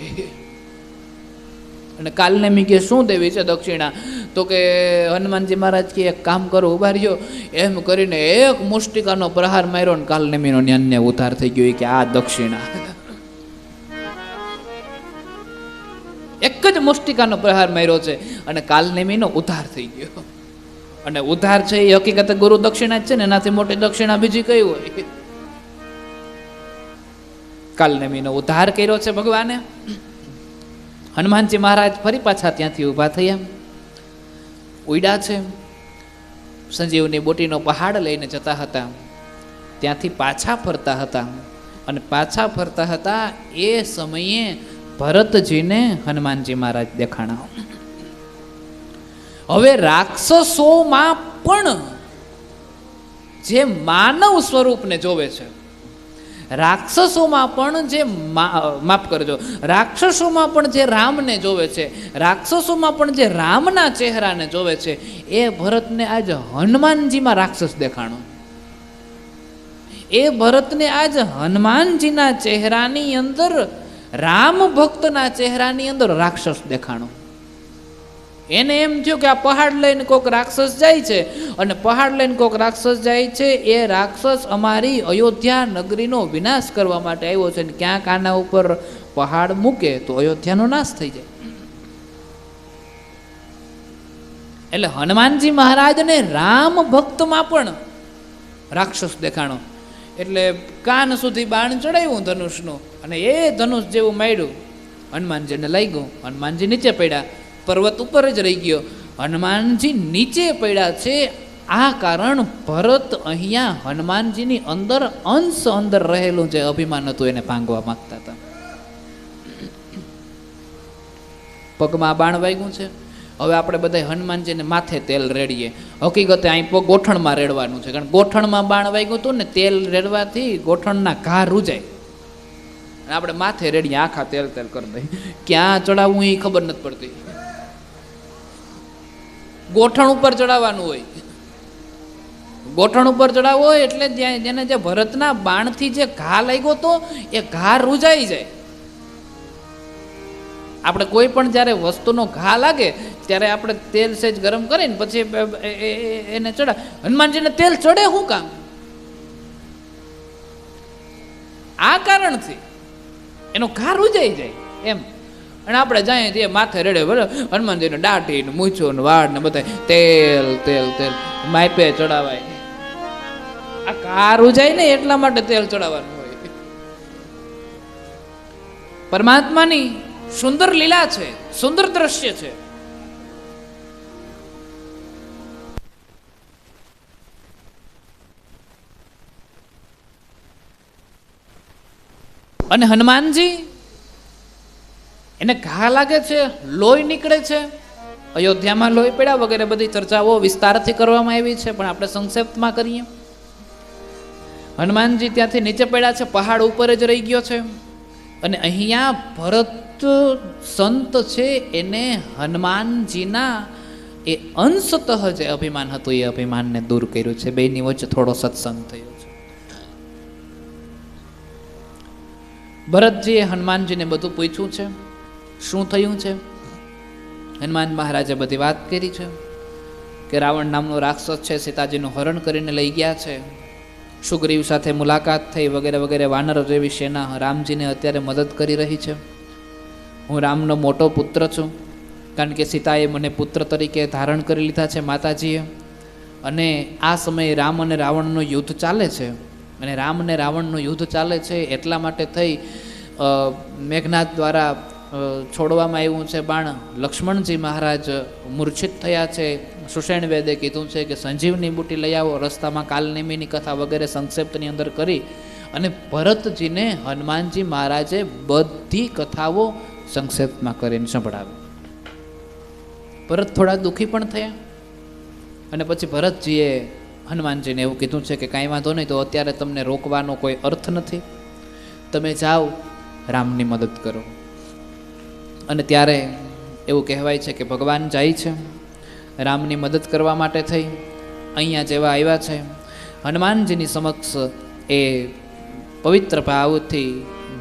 અને કાલનેમી કે શું દેવી છે દક્ષિણા? તો કે હનુમાનજી મહારાજ કે એક કામ કરો, ઉભા રહ્યો. એમ કરીને એક મુષ્ટિકાનો પ્રહાર માર્યો ને કાલનેમીનો ન્યાન્ય ઉદ્ધાર થઈ ગયો કે આ દક્ષિણા. એક જ મુષ્ટિકાનો પ્રહાર માર્યો છે અને કાલનેમીનો ઉદ્ધાર થઈ ગયો. અને ઉદ્ધાર છે એ હકીકતે ગુરુ દક્ષિણા જ છે ને, એનાથી મોટી દક્ષિણા બીજી કઈ હોય? કાલનેમીનો ઉદ્ધાર કર્યો છે ભગવાને. હનુમાનજી મહારાજ ફરી પાછા ત્યાંથી ઊભા થયા, ઉડ્યા છે. સંજીવની બોટીનો પહાડ લઈને જતા હતા, ત્યાંથી પાછા ફરતા હતા. અને પાછા ફરતા હતા એ સમયે ભરતજીને હનુમાનજી મહારાજ દેખાણા. હવે રાક્ષસોમાં પણ જે માનવ સ્વરૂપને જોવે છે, રાક્ષસોમાં પણ જે માફ કરજો, રાક્ષસોમાં પણ જે રામને જોવે છે, રાક્ષસોમાં પણ જે રામના ચહેરાને જોવે છે, એ ભરતને આજ હનુમાનજીમાં રાક્ષસ દેખાણો. એ ભરતને આજ હનુમાનજીના ચહેરાની અંદર, રામ ભક્તના ચહેરાની અંદર રાક્ષસ દેખાણો. એને એમ થયું કે આ પહાડ લઈને કોઈક રાક્ષસ જાય છે, અને પહાડ લઈને કોઈક રાક્ષસ જાય છે, એ રાક્ષસ અમારી અયોધ્યા નગરીનો વિનાશ કરવા માટે આવ્યો છે. ક્યાંક આના ઉપર પહાડ મૂકે તો અયોધ્યાનો નાશ થઈ જાય. એટલે હનુમાનજી મહારાજને રામ ભક્તમાં પણ રાક્ષસ દેખાણો. એટલે કાન સુધી બાણ ચડાવ્યું ધનુષનું, અને એ ધનુષ જેવું માર્યું હનુમાનજીને લઈ ગયું. હનુમાનજી નીચે પડ્યા, પર્વત ઉપર જ રહી ગયો. હનુમાનજી નીચે પડ્યા છે. આ કારણ ભરત અહીંયા હનુમાનજીની અંદર અંશ અંદર રહેલું જે અભિમાન હતું એને ભાંગવા માંગતા હતા. પગમાં બાણ વાગ્યું છે. હવે આપણે બધા હનુમાનજીને માથે તેલ રેડીએ. હકીકતે અહીં ગોઠણમાં રેડવાનું છે, કારણ ગોઠણમાં બાણ વાગ્યું હતું ને, તેલ રેડવાથી ગોઠણના ઘા રૂજાય. અને આપણે માથે રેડીએ, આખા તેલ તેલ કરી દઈએ. ક્યાં ચડાવવું એ ખબર નથી પડતી. ગોઠણ ઉપર ચડાવવાનું હોય. ગોઠણ ઉપર ચડાવવો હોય એટલે જેને જે ભરતના બાણથી જે ઘા લાગ્યો તો એ ઘા રૂજાઈ જાય. આપણે કોઈ પણ જ્યારે વસ્તુનો ઘા લાગે ત્યારે આપણે તેલ સેજ ગરમ કરીને પછી એને ચડા. હનુમાનજીને તેલ ચડે શું કામ? આ કારણથી એનો ઘા રૂજાઈ જાય એમ. અને આપણે જાય તે માથે રેડે બરાબર, હનુમાનજીને દાઢી ને મૂછો ને વાળ ને બધા તેલ તેલ તેલ માપે ચડાવાય. આ ઘા રૂજાય ને એટલા માટે તેલ ચડાવવાનું હોય. પરમાત્માની સુંદર લીલા છે, સુંદર દ્રશ્ય છે. અને હનુમાનજી એને ઘા લાગે છે, લોહી નીકળે છે. અયોધ્યામાં લોહી પડ્યા વગેરે બધી ચર્ચાઓ વિસ્તારથી કરવામાં આવી છે, પણ આપણે સંક્ષેપ્તમાં કરીએ. હનુમાનજી ત્યાંથી નીચે પડ્યા છે, પહાડ ઉપર જ રહી ગયો છે. અને અહીંયા ભરત સંત છે એને હનુમાનજીના એ અંશતઃ જે અભિમાન હતું એ અભિમાનને દૂર કર્યું છે. બેની વચ્ચે થોડો સત્સંગ થયો છે. ભરતજીએ હનુમાનજીને બધું પૂછ્યું છે, શું થયું છે. હનુમાન મહારાજે બધી વાત કરી છે કે રાવણ નામનો રાક્ષસ છે, સીતાજીનું હરણ કરીને લઈ ગયા છે. સુગ્રીવ સાથે મુલાકાત થઈ વગેરે વગેરે. વાનર જેવી સેના રામજીને અત્યારે મદદ કરી રહી છે. હું રામનો મોટો પુત્ર છું, કારણ કે સીતાએ મને પુત્ર તરીકે ધારણ કરી લીધા છે માતાજીએ. અને આ સમયે રામ અને રાવણનું યુદ્ધ ચાલે છે. અને રામ અને રાવણનું યુદ્ધ ચાલે છે એટલા માટે થઈ મેઘનાદ દ્વારા છોડવામાં આવ્યું છે બાણ. લક્ષ્મણજી મહારાજ મૂર્છિત થયા છે. સુષેણ વેદે કીધું છે કે સંજીવની બુટી લઈ આવો. રસ્તામાં કાલનેમીની કથા વગેરે સંક્ષેપ્તની અંદર કરી અને ભરતજીને હનુમાનજી મહારાજે બધી કથાઓ સંક્ષેપ્તમાં કરીને સંભળાવી. ભરત થોડા દુઃખી પણ થયા. અને પછી ભરતજીએ હનુમાનજીને એવું કીધું છે કે કાંઈ વાંધો નહીં, તો અત્યારે તમને રોકવાનો કોઈ અર્થ નથી, તમે જાઓ રામની મદદ કરો. અને ત્યારે એવું કહેવાય છે કે ભગવાન જાય છે રામની મદદ કરવા માટે થઈ. અહીંયા જેવા આવ્યા છે હનુમાનજીની સમક્ષ એ પવિત્ર ભાવથી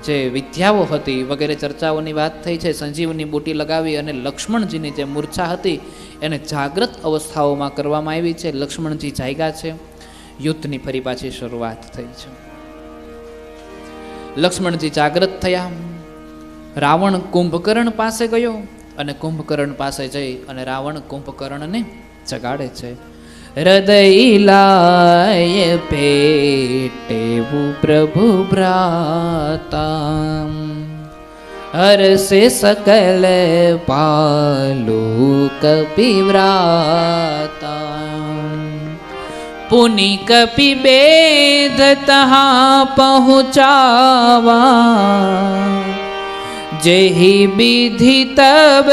જે વિદ્યાઓ હતી વગેરે ચર્ચાઓની વાત થઈ છે. સંજીવની બુટી લગાવી અને લક્ષ્મણજીની જે મૂર્છા હતી એને જાગ્રત અવસ્થાઓમાં કરવામાં આવી છે. લક્ષ્મણજી જાગ્યા છે. યુદ્ધની ફરી પાછી શરૂઆત થઈ છે. લક્ષ્મણજી જાગ્રત થયા. રાવણ કુંભકર્ણ પાસે ગયો અને કુંભકર્ણ પાસે જઈ અને રાવણ કુંભકર્ણને જગાડે છે. હૃદય લાય ભેટેવું પ્રભુ ભ્રાતા, હરસે સકલ પાલુ કપિવ્રાતા, પુનિ કપિ બેદ તહા પહુંચાવા, જેહી વિધિ તબ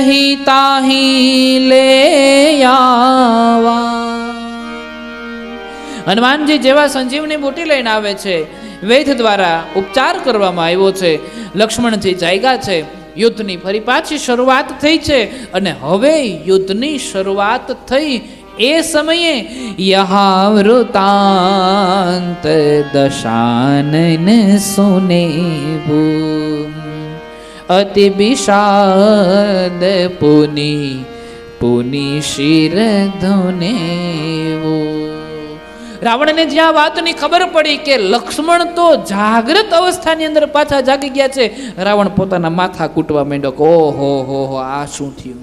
હી તાહી લે આવા. હનુમાનજી જેવા સંજીવની બુટી લઈને આવે છે. વૈદ્ય દ્વારા ઉપચાર કરવામાં આવ્યો છે. લક્ષ્મણજી જાગ્યા છે. યુદ્ધની ફરી પાછી શરૂઆત થઈ છે. અને હવે યુદ્ધની શરૂઆત થઈ એ સમયે યહાવૃતાંત દશાનન સુનેવું, અતિ વિષાદ પુનિ શિર ધુનેવો. રાવણને જ્યાં વાતની ખબર પડી કે લક્ષ્મણ તો જાગ્રત અવસ્થાની અંદર પાછા જાગી ગયા છે, રાવણ પોતાના માથા કૂટવા માંડ્યો કે ઓહો હો હો, આ શું થયું,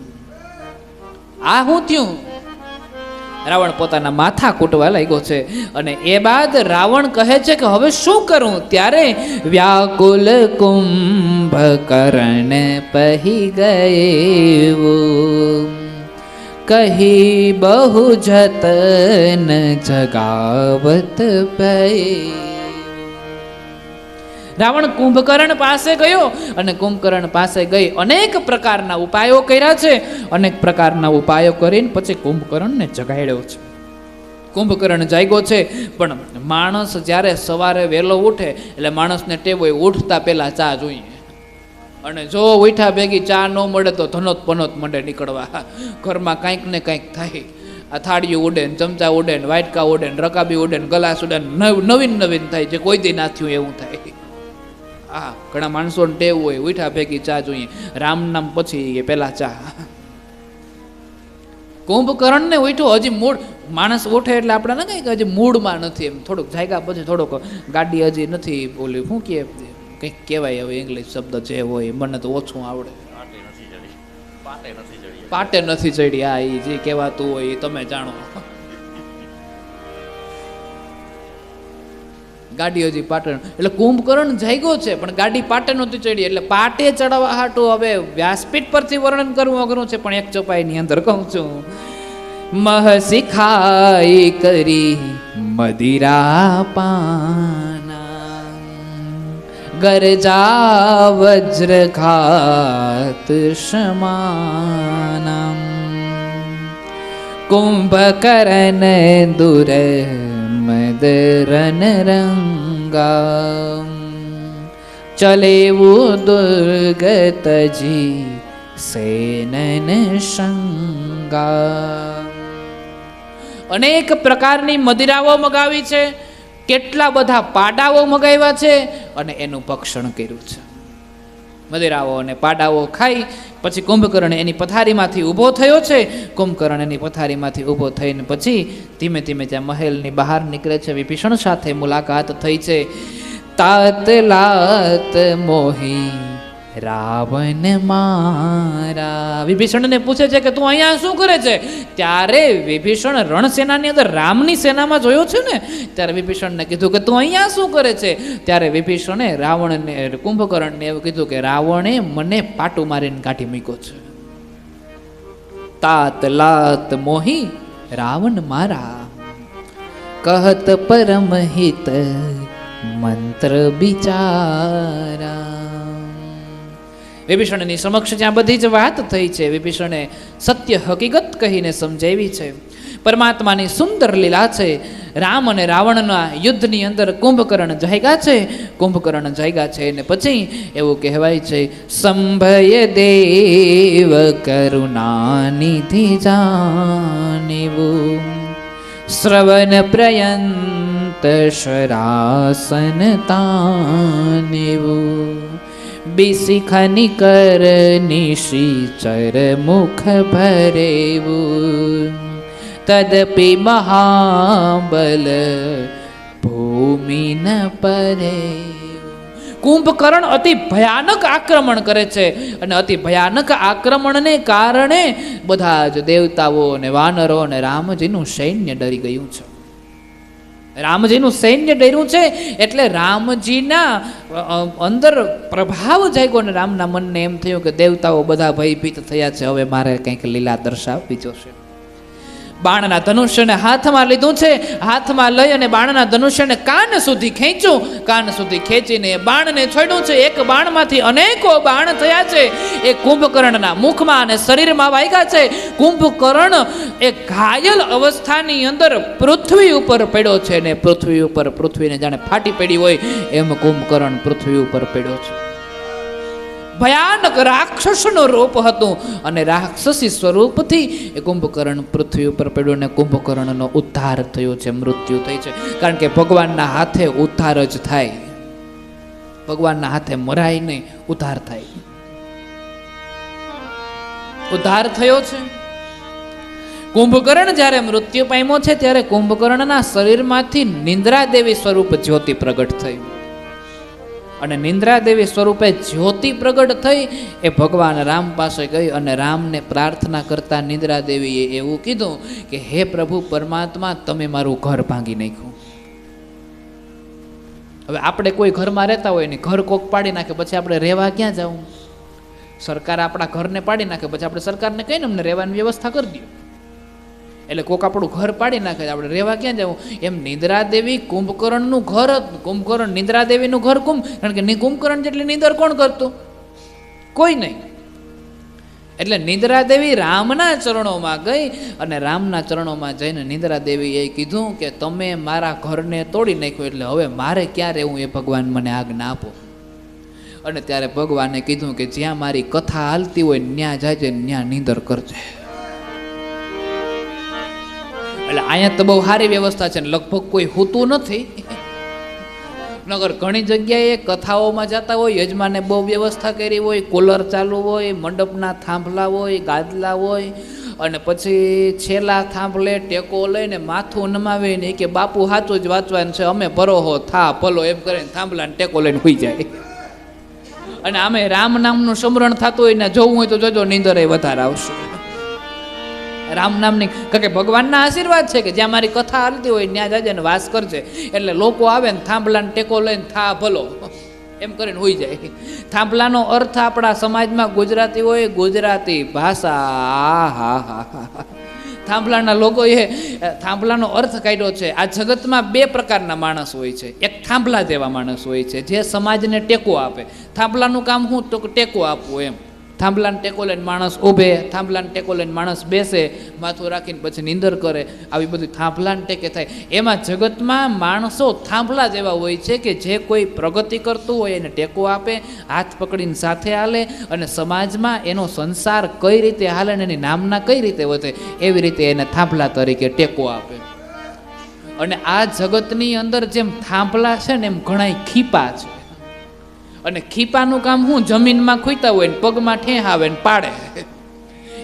આ શું થયું. રાવણ પોતાના માથા કૂટવા લાગ્યો છે. અને એ બાદ રાવણ કહે છે કે હવે શું કરું. ત્યારે વ્યાકુલ કુંભકર્ણ પહી ગયે, કહી બહુ જતન જગાવત પય. રાવણ કુંભકર્ણ પાસે ગયો અને કુંભકર્ણ પાસે ગઈ અનેક પ્રકારના ઉપાયો કર્યા છે. અનેક પ્રકારના ઉપાયો કરીને પછી કુંભકર્ણને જગાડ્યો છે. કુંભકર્ણ જાગ્યો છે. પણ માણસ જ્યારે સવારે વહેલો ઉઠે એટલે માણસને ટેવ હોય ઉઠતા પહેલા ચા જોઈએ. અને જો ઉઠા ભેગી ચા ન મળે તો ધનોત પનોત મંડે નીકળવા. ઘરમાં કાંઈક ને કાંઈક થાય. આ થાળીઓ ઉડે ને, ચમચા ઉડે ને, વાટકા ઉડે ને, રકાબી ઉડે ને, ગલાસ ઉડે ને, નવીન નવીન થાય જે કોઈ દી ના થયું એવું થાય. હા, ઘણા માણસોને ટેવ હોય ઉઠા ભેગી ચા જોઈએ. રામ નામ પછી પેલા ચા. કુંભકર્ણ ને ઉઠ્યો હજી મૂળ માણસ ઉઠે એટલે આપણે ને કંઈક હજી મૂળમાં નથી, એમ થોડુંક જાગ્યા પછી થોડોક ગાડી હજી નથી બોલી શું કે કંઈક કહેવાય હવે ઇંગ્લિશ શબ્દ જે હોય મને તો ઓછું આવડે. પાટે નથી ચડી. હા, એ જે કહેવાતું હોય એ તમે જાણો. ગાડી હજી પાટણ એટલે કુંભકર્ણ જાગ્યો છે પણ ગાડી પાટે નહોતી ચડી. એટલે પાટે ચડાવવા હાટું હવે વ્યાસપીઠ પરથી વર્ણન કરવું અઘરું છે, પણ એક ચોપાઈની અંદર કહું છું. મહ શિખાઈ કરી મદિરા પાના, ગરજા વજ્રઘાત સમાના, કુંભકર્ણ દુર મદરન રંગા, ચલેવું દુર્ગતજી સેનન શંગા. અનેક પ્રકારની મદિરાઓ મગાવી છે, કેટલા બધા પાડાઓ મગાવ્યા છે અને એનું ભક્ષણ કર્યું છે. મદિરાઓ અને પાડાઓ ખાઈ પછી કુંભકર્ણ એની પથારીમાંથી ઊભો થયો છે. કુંભકર્ણ એની પથારીમાંથી ઊભો થઈને પછી ધીમે ધીમે ત્યાં મહેલની બહાર નીકળે છે. વિભીષણ સાથે મુલાકાત થઈ છે. તાત લાત મોહી રાવણ મારા. વિભીષણને પૂછે છે કે તું અહીંયા શું કરે છે? ત્યારે વિભીષણ રણસેનાની અંદર રામની સેનામાં જોયો છે ને, ત્યારે વિભીષણને કીધું કે તું અહીંયા શું કરે છે? ત્યારે વિભીષણે રાવણને કુંભકર્ણને એવું કીધું કે રાવણે મને પાટું મારીને કાઢી મૂક્યો છે. તાત લાત મોહી રાવણ મારા, કહત પરમ હિત મંત્ર બિચારા. વિભીષણની સમક્ષ જ્યાં બધી જ વાત થઈ છે, વિભીષણે સત્ય હકીકત કહીને સમજાવી છે. પરમાત્માની સુંદર લીલા છે. રામ અને રાવણના યુદ્ધની અંદર કુંભકર્ણ જાગ્યા છે. કુંભકર્ણ જાગ્યા છે અને પછી એવું કહેવાય છે, સંભય દેવ કરુણાનિધિ જાનેવું, શ્રવણ પ્રયંત શરાસન તાનેવું, બિશિખની કર નિશિચર મુખ ભરેવું, તદપી મહાબલ ભૂમિ ન પરે. કુંભકર્ણ અતિ ભયાનક આક્રમણ કરે છે અને અતિ ભયાનક આક્રમણને કારણે બધા જ દેવતાઓ અને વાનરો અને રામજીનું સૈન્ય ડરી ગયું છે. રામજીનું સૈન્ય ડર્યું છે એટલે રામજીના અંદર પ્રભાવ જાગ્યો અને રામના મનને એમ થયું કે દેવતાઓ બધા ભયભીત થયા છે, હવે મારે કંઈક લીલા દર્શાવવી જોશે. બાણના ધનુષ્યને હાથમાં લીધું છે. હાથમાં લઈ અને બાણના ધનુષ્યને કાન સુધી ખેંચ્યું. કાન સુધી ખેંચીને બાણને છોડ્યું છે. એક બાણમાંથી અનેકો બાણ થયા છે. એ કુંભકર્ણના મુખમાં અને શરીરમાં વાગ્યા છે. કુંભકર્ણ એક ઘાયલ અવસ્થાની અંદર પૃથ્વી ઉપર પડ્યો છે ને પૃથ્વી ઉપર પૃથ્વીને જાણે ફાટી પડી હોય એમ કુંભકર્ણ પૃથ્વી ઉપર પડ્યો છે. ભયાનક રાક્ષસનું રૂપ હતું અને રાક્ષસી સ્વરૂપથી એ કુંભકર્ણ પૃથ્વી ઉપર પડ્યો અને કુંભકર્ણનો ઉદ્ધાર થયો છે, મૃત્યુ થઈ છે. કારણ કે ભગવાનના હાથે ઉદ્ધાર જ થાય, ભગવાનના હાથે મરાય નહીં, ઉદ્ધાર થાય. ઉદ્ધાર થયો છે. કુંભકર્ણ જ્યારે મૃત્યુ પામ્યો છે ત્યારે કુંભકર્ણના શરીરમાંથી નિંદ્રા દેવી સ્વરૂપ જ્યોતિ પ્રગટ થઈ અને નિંદ્રા દેવી સ્વરૂપે જ્યોતિ પ્રગટ થઈ એ ભગવાન રામ પાસે ગઈ અને રામને પ્રાર્થના કરતા નિંદ્રા દેવીએ એવું કીધું કે હે પ્રભુ પરમાત્મા, તમે મારું ઘર ભાંગી નાખ્યું. હવે આપણે કોઈ ઘરમાં રહેતા હોય ને ઘર કોક પાડી નાખે પછી આપણે રહેવા ક્યાં જવું? સરકાર આપણા ઘરને પાડી નાખે પછી આપણે સરકારને કહીને અમને રહેવાની વ્યવસ્થા કરી દો. એટલે કોક આપણું ઘર પાડી નાખે આપણે રહેવા ક્યાં જવું? એમ નિંદ્રા દેવી કુંભકર્ણનું ઘર, કુંભકર્ણ નિંદ્રા દેવીનું ઘર કારણ કે કુંભકર્ણ જેટલી નિંદર કોણ કરતું? કોઈ નહીં. એટલે નિંદ્રા દેવી રામના ચરણોમાં ગઈ અને રામના ચરણોમાં જઈને નિંદ્રા દેવીએ કીધું કે તમે મારા ઘરને તોડી નાખ્યું એટલે હવે મારે ક્યાં રહેવું એ ભગવાન મને આજ્ઞા આપો. અને ત્યારે ભગવાને કીધું કે જ્યાં મારી કથા હાલતી હોય ત્યાં જાય ત્યાં નીંદર કરજે. એટલે અહીંયા તો બહુ સારી વ્યવસ્થા છે ને લગભગ કોઈ હોતું નથી. નગર ઘણી જગ્યાએ કથાઓમાં જતા હોય, યજમાને બહુ વ્યવસ્થા કરી હોય, કુલર ચાલુ હોય, મંડપના થાંભલા હોય, ગાદલા હોય, અને પછી છેલ્લા થાંભલે ટેકો લઈને માથું નમાવીને કે બાપુ સાચું જ વાંચવાનું છે, અમે ભરોહો થા પલો એમ કરીને થાંભલાને ટેકો લઈને હોઈ જાય. અને આમે રામ નામનું સ્મરણ થતું હોય ને જોવું હોય તો જોજો નીંદર એ વધારે આવશે. રામ નામની કારણ કે ભગવાનના આશીર્વાદ છે કે જ્યાં મારી કથા હાલતી હોય ત્યાં જાજે ને વાસ કરજે. એટલે લોકો આવે ને થાંભલાને ટેકો લઈને થા ભલો એમ કરીને હોઈ જાય. થાંભલાનો અર્થ આપણા સમાજમાં ગુજરાતી હોય, ગુજરાતી ભાષા થાંભલાના લોકોએ થાંભલાનો અર્થ કાઢ્યો છે. આ જગતમાં બે પ્રકારના માણસ હોય છે. એક થાંભલા જેવા માણસ હોય છે જે સમાજને ટેકો આપે. થાંભલાનું કામ શું તો ટેકો આપવું એમ. થાંભલાને ટેકો લઈને માણસ ઊભે, થાંભલાને ટેકો લઈને માણસ બેસે, માથું રાખીને પછી નીંદર કરે, આવી બધી થાંભલાને ટેકે થાય. એમાં જગતમાં માણસો થાંભલા જેવા હોય છે કે જે કોઈ પ્રગતિ કરતું હોય એને ટેકો આપે, હાથ પકડીને સાથે હાલે, અને સમાજમાં એનો સંસાર કઈ રીતે હાલે ને એની નામના કઈ રીતે વધે એવી રીતે એને થાંભલા તરીકે ટેકો આપે. અને આ જગતની અંદર જેમ થાંભલા છે ને એમ ઘણાય ખીપા છે. અને ખીપાનું કામ શું? જમીનમાં ખૂતા હોય ને પગમાં ઠેહ આવે ને પાડે.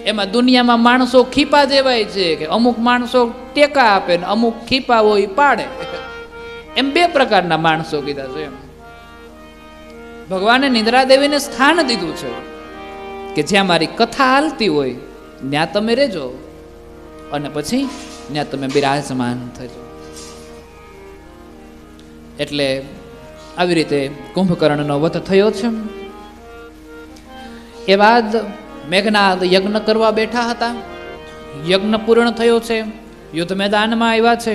એમાં દુનિયામાં માણસો ખીપા જેવાય છે કે અમુક માણસો ટેકા આપે ને અમુક ખીપા હોય પાડે. એમ બે પ્રકારના માણસો કીધા છે. એમ ભગવાને નિદ્રા દેવીને સ્થાન દીધું છે કે જ્યાં મારી કથા હાલતી હોય ત્યાં તમે રહેજો અને પછી ત્યાં તમે બિરાજમાન થજો. એટલે આવી રીતે કુંભકર્ણનો વધ થયો છે. એ બાદ મેઘનાદ યજ્ઞ કરવા બેઠા હતા. યજ્ઞ પૂર્ણ થયો છે, યુદ્ધ મેદાનમાં આવ્યા છે.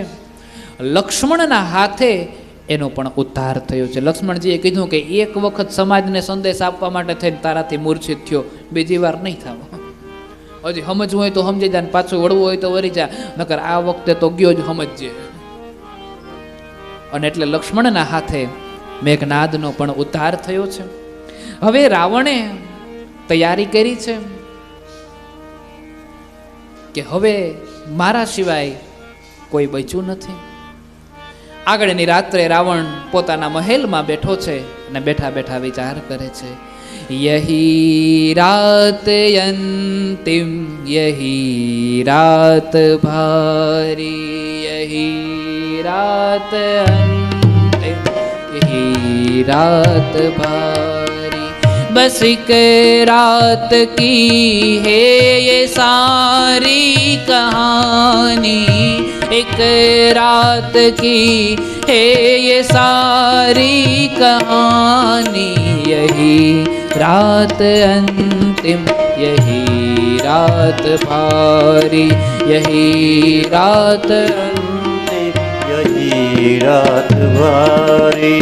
લક્ષ્મણના હાથે એનો પણ ઉદ્ધાર થયો છે. લક્ષ્મણજીએ કીધું કે એક વખત સમાજને સંદેશ આપવા માટે થઈને તારાથી મૂર્છિત થયો, બીજી વાર નહીં થાવ. હજી સમજવું હોય તો સમજી જા, પાછું વળવું હોય તો વળી જા, નકર આ વખતે તો ગયો જ સમજજે. અને એટલે લક્ષ્મણના હાથે મેઘનાદનો પણ ઉદ્ધાર થયો છે. હવે રાવણે તૈયારી કરી છે કે હવે મારા સિવાય કોઈ બચ્યું નથી. આગળની રાત્રે રાવણ પોતાના મહેલમાં બેઠો છે અને બેઠા બેઠા વિચાર કરે છે. યહી રાત અંતિમ, યહી રાત ભારી, યહી રાત અંતિમ, यही रात भारी. बस एक रात की है ये सारी कहानी, एक रात की है ये सारी कहानी. यही रात अंतिम, यही रात भारी, यही रात अंतिम, यही रात भारी.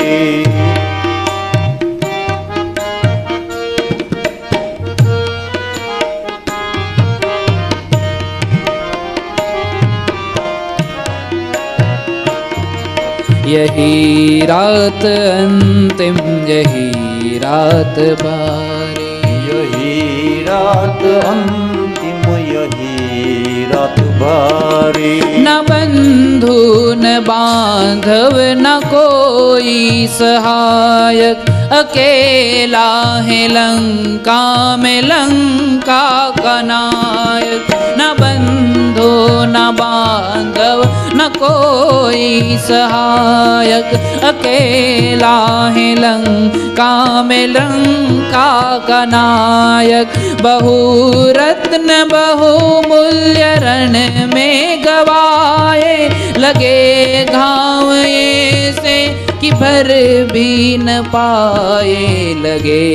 यही रात अंतिम, यही रात भारी. यही रात अंतिम, यही रात भारी. न बंधु न बांधव न कोई सहायक, अकेला है लंका में लंका का नायक. न बंधु न बांधव न कोई सहायक, अकेला है लंका में लंका का नायक. बहुरत्न बहुमूल्य रण में गवाए, लगे घाव ऐसे कि भर भी न पाए, लगे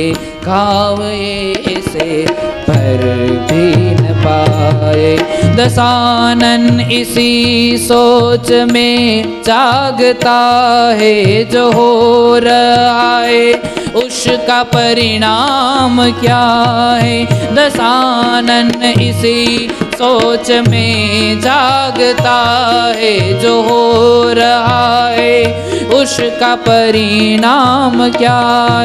घाव ऐसे भर भी न पाए. दशानन इसी सोच में जागता है, जो हो रहा है उसका परिणाम क्या है. दशानन इसी सोच में जागता है जो हो रहा है उसका परिणाम क्या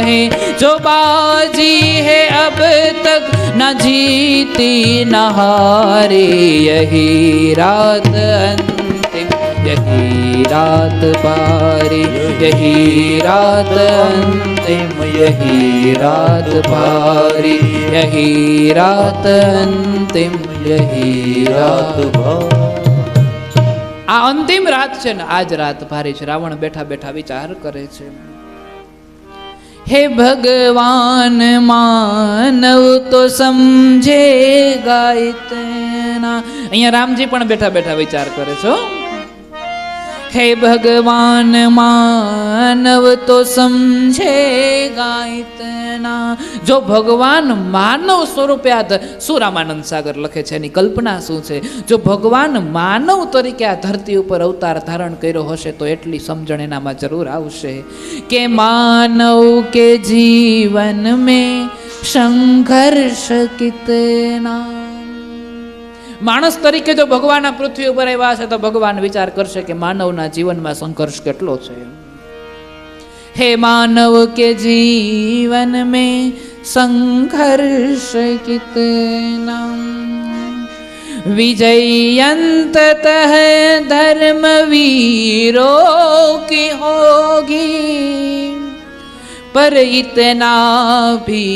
है जो बाजी है अब तक न जीती न हारे यही रात अंतिम यही रात पारी यही रात अंतिम यही रात पारी यही रात अंतिम यही रात આ અંતિમ રાત છે ને આજ રાત ભારી છે. રાવણ બેઠા બેઠા વિચાર કરે છે, હે ભગવાન માનવ તો સમજેગા ઇતના. અહીંયા રામજી પણ બેઠા બેઠા વિચાર કરે છે. હે ભગવાન માનવ તો સમજેગા ઇતના. જો ભગવાન માનવ સ્વરૂપે શું રામાનંદ સાગર લખે છે, એની કલ્પના શું છે. જો ભગવાન માનવ તરીકે આ ધરતી ઉપર અવતાર ધારણ કર્યો હશે તો એટલી સમજણ એનામાં જરૂર આવશે કે માનવ કે જીવન મેં સંઘર્ષ કિતના. માણસ તરીકે જો ભગવાન આ પૃથ્વી ઉપર આવ્યા છે તો ભગવાન વિચાર કરશે કે માનવના જીવનમાં સંઘર્ષ કેટલો છે. હે માનવ કે જીવન મેં સંઘર્ષ કિતના विजयंत धर्म वीरों की होगी पर इतना भी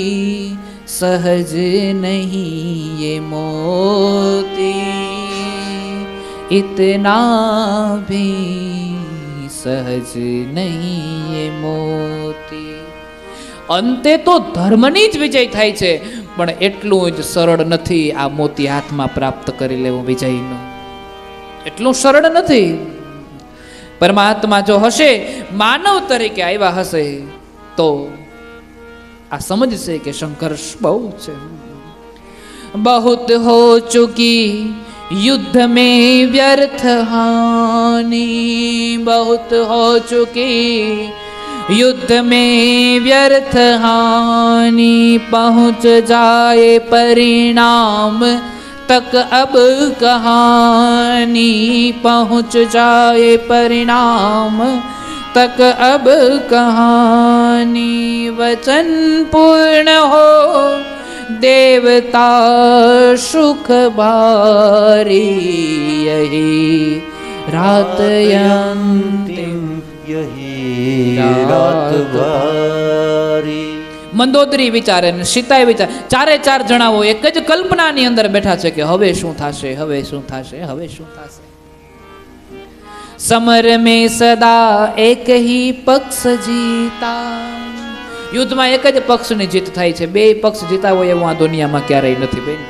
सहज नहीं ये मोती इतना भी सहज नहीं ये मोती. અંતે તો ધર્મની જ વિજય થાય છે પણ એટલું જ સરળ નથી આ મોતી હાથમાં પ્રાપ્ત કરી લેવું વિજયનો. એટલું સરળ નથી. પરમાત્મા જો હશે માનવ તરીકે આવ્યા હશે તો આ સમજશે કે સંઘર્ષ બહુ છે. બહુત હો ચુકી युद्ध में व्यर्थ हानि बहुत हो चुकी युद्ध में व्यर्थ हानि पहुँच जाए परिणाम तक अब कहानी पहुँच जाए परिणाम तक अब कहानी वचन पूर्ण हो देवता सुख भारी यही रात अंतिम यही रात भारी. મંદોદરી વિચારે ને સીતાએ વિચાર ચારે ચાર જણાઓ એક જ કલ્પનાની અંદર બેઠા છે કે હવે શું થશે હવે શું થશે હવે શું થશે. સમર મેં સદા એક હી પક્ષ જીતા. યુદ્ધમાં એક જ પક્ષની જીત થાય છે, બે પક્ષ જીતા હોય એવું આ દુનિયામાં ક્યારેય નથી બેન.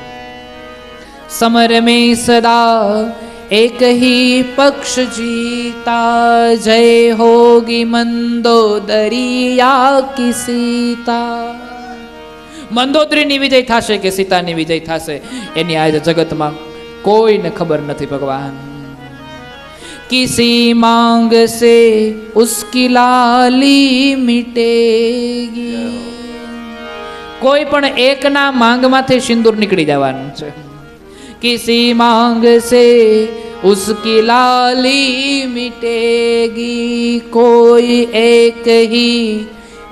સમર મેં સદા એક હી પક્ષ જીતા જય હોગી મંદોદરિયા કી સીતા. મંદોદરીની વિજય થશે કે સીતાની વિજય થશે એની આજે જગતમાં કોઈને ખબર નથી ભગવાન. किसी मांग से उसकी लाली मिटेगी. કોઈ પણ એકના માંગમાંથી સિંદૂર નીકળી જવાનું છે. किसी मांग से उसकी लाली मिटेगी कोई एक ही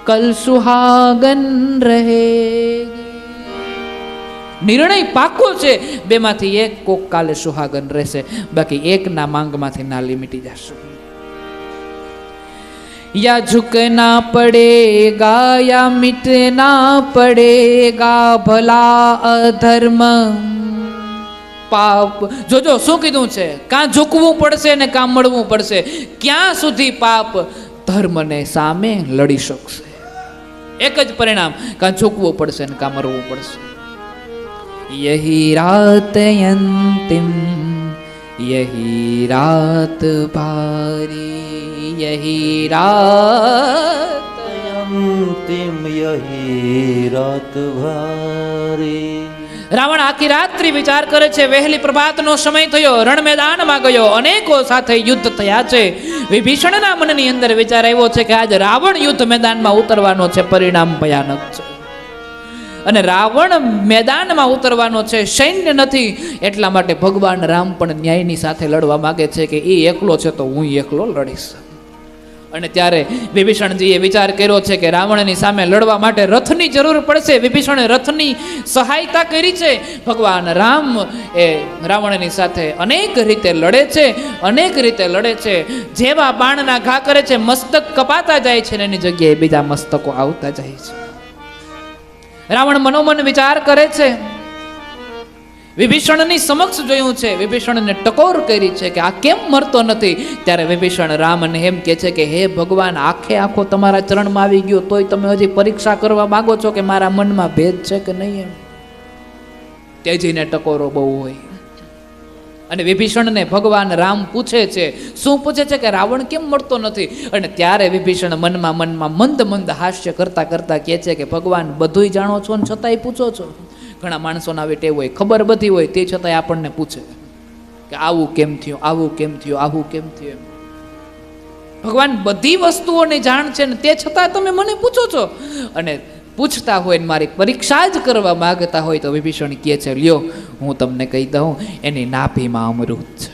कल सुहागन रहेगी. નિર્ણય પાકો છે, બેમાંથી એક કોક કાલે સુહાગન રહેશે, બાકી એકના માંગમાંથી નાલી મીટી જશે. યા ઝુકના પડેગા યા મિટના પડેગા ભલા અધર્મ પાપ. જોજો શું કીધું છે, કાં ઝૂકવું પડશે ને કાં મળવું પડશે. ક્યાં સુધી પાપ ધર્મને સામે લડી શકશે? એક જ પરિણામ, કાં ઝૂકવું પડશે ને કાં મરવું પડશે. यही रात अंतिम यही रात भारी यही रात अंतिम यही रात भारी. રાવણ આખી રાત્રિ વિચાર કરે છે. વહેલી પ્રભાતનો સમય થયો, રણ મેદાનમાં ગયો, અનેકો સાથે યુદ્ધ થયા છે. વિભીષણના મનની અંદર વિચાર આવ્યો છે કે આજ રાવણ યુદ્ધ મેદાનમાં ઉતરવાનો છે, પરિણામ ભયાનક છે. અને રાવણ મેદાનમાં ઉતરવાનો છે, સૈન્ય નથી, એટલા માટે ભગવાન રામ પણ ન્યાયની સાથે લડવા માંગે છે કે એ એકલો છે તો હું એકલો લડીશ. અને ત્યારે વિભીષણજીએ વિચાર કર્યો છે કે રાવણની સામે લડવા માટે રથની જરૂર પડશે. વિભીષણે રથની સહાયતા કરી છે. ભગવાન રામ એ રાવણની સાથે અનેક રીતે લડે છે, અનેક રીતે લડે છે. જેવા બાણના ઘા કરે છે, મસ્તક કપાતા જાય છે ને એની જગ્યાએ બીજા મસ્તકો આવતા જાય છે. રાવણ મનોમન વિચાર કરે છે. વિભીષણની સમક્ષ જોયું છે, વિભીષણને ટકોર કરી છે કે આ કેમ મરતો નથી. ત્યારે વિભીષણ રામને એમ કહે છે કે હે ભગવાન, આખે આખો તમારા ચરણમાં આવી ગયો તોય તમે હજી પરીક્ષા કરવા માંગો છો કે મારા મનમાં ભેદ છે કે નહીં. એમ તેજીને ટકોરો બહુ હોય. અને વિભીષણને ભગવાન રામ પૂછે છે, શું પૂછે છે કે રાવણ કેમ મળતો નથી. અને ત્યારે વિભીષણ મનમાં મંદ મંદ હાસ્ય કરતા કરતા કહે છે કે ભગવાન, બધુંય જાણો છો ને છતાંય પૂછો છો. ઘણા માણસોના આવી ટેવ હોય, ખબર બધી હોય તે છતાંય આપણને પૂછે કે આવું કેમ થયું, આવું કેમ થયું, આવું કેમ થયું. ભગવાન બધી વસ્તુઓની જાણ છે ને તે છતાં તમે મને પૂછો છો. અને પૂછતા હોય ને મારી પરીક્ષા જ કરવા માંગતા હોય તો વિભીષણ કહે છે, લ્યો હું તમને કહી દઉં, એની નાભીમાં અમૃત છે.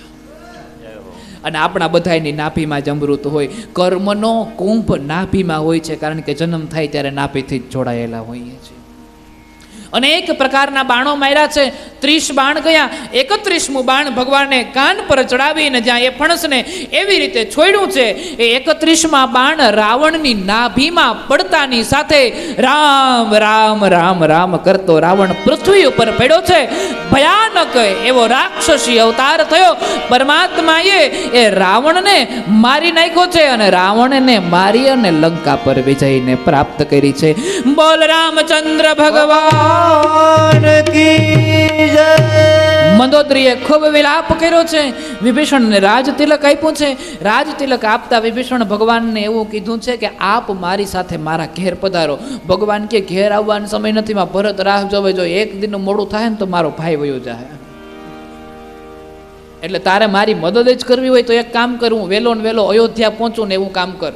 અને આપણા બધાની નાભીમાં જ અમૃત હોય. કર્મનો કુંભ નાભીમાં હોય છે, કારણ કે જન્મ થાય ત્યારે નાભીથી જ જોડાયેલા હોઈએ છીએ. અનેક પ્રકારના બાણો માર્યા છે. 30 બાણ ગયા. 31મું બાણ ભગવાને કાન પર ચડાવીને જ્યાં એ ફણસને એવી રીતે છોડ્યું છે, એ 31મા બાણ રાવણની નાભીમાં પડતાની સાથે રામ રામ રામ રામ કરતો રાવણ પૃથ્વી ઉપર પડ્યો છે. ભયાનક એવો રાક્ષસી અવતાર થયો. પરમાત્માએ એ રાવણને મારી નાખ્યો છે અને રાવણને મારી અને લંકા પર વિજયને પ્રાપ્ત કરી છે. બોલ રામચંદ્ર ભગવાન કી જય. મંદોદરીએ ખૂબ વિલાપ કર્યો છે. વિભીષણને રાજ તિલક આપ્યું છે. રાજ તિલક આપતા વિભીષણ ભગવાનને એવું કીધું છે કે આપ મારી સાથે મારા ઘેર પધારો. ભગવાન કે ઘેર આવવાનો સમય નથી, માં ભરત રાહ જોવે, જો એક દિનનું મોડું થાય ને તો મારો ભાઈ વયો જાય. એટલે તારે મારી મદદ જ કરવી હોય તો એક કામ કર, હું વેલો ને વેલો અયોધ્યા પહોંચું ને એવું કામ કર.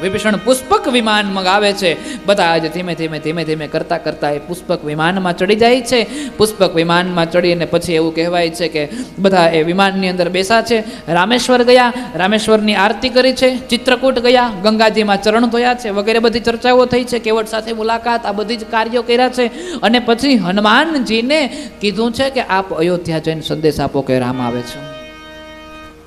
વિભીષણ પુષ્પક વિમાન મંગાવે છે. બધા જ ધીમે ધીમે ધીમે ધીમે કરતા કરતા એ પુષ્પક વિમાનમાં ચડી જાય છે. પુષ્પક વિમાનમાં ચડીને પછી એવું કહેવાય છે કે બધા એ વિમાનની અંદર બેસા છે. રામેશ્વર ગયા, રામેશ્વરની આરતી કરી છે. ચિત્રકૂટ ગયા, ગંગાજીમાં ચરણ ધોયા છે, વગેરે બધી ચર્ચાઓ થઈ છે. કેવટ સાથે મુલાકાત, આ બધી જ કાર્યો કર્યા છે. અને પછી હનુમાનજીને કીધું છે કે આપ અયોધ્યા જઈને સંદેશ આપો કે રામ આવે છે.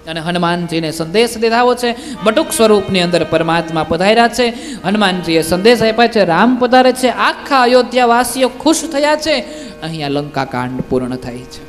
અને હનુમાનજીને સંદેશ દીધાવો છે. બટુક સ્વરૂપની અંદર પરમાત્મા પધાર્યા છે. હનુમાનજીએ સંદેશ આપ્યા છે, રામ પધારે છે. આખા અયોધ્યા વાસીઓ ખુશ થયા છે. અહીંયા લંકા કાંડ પૂર્ણ થાય છે.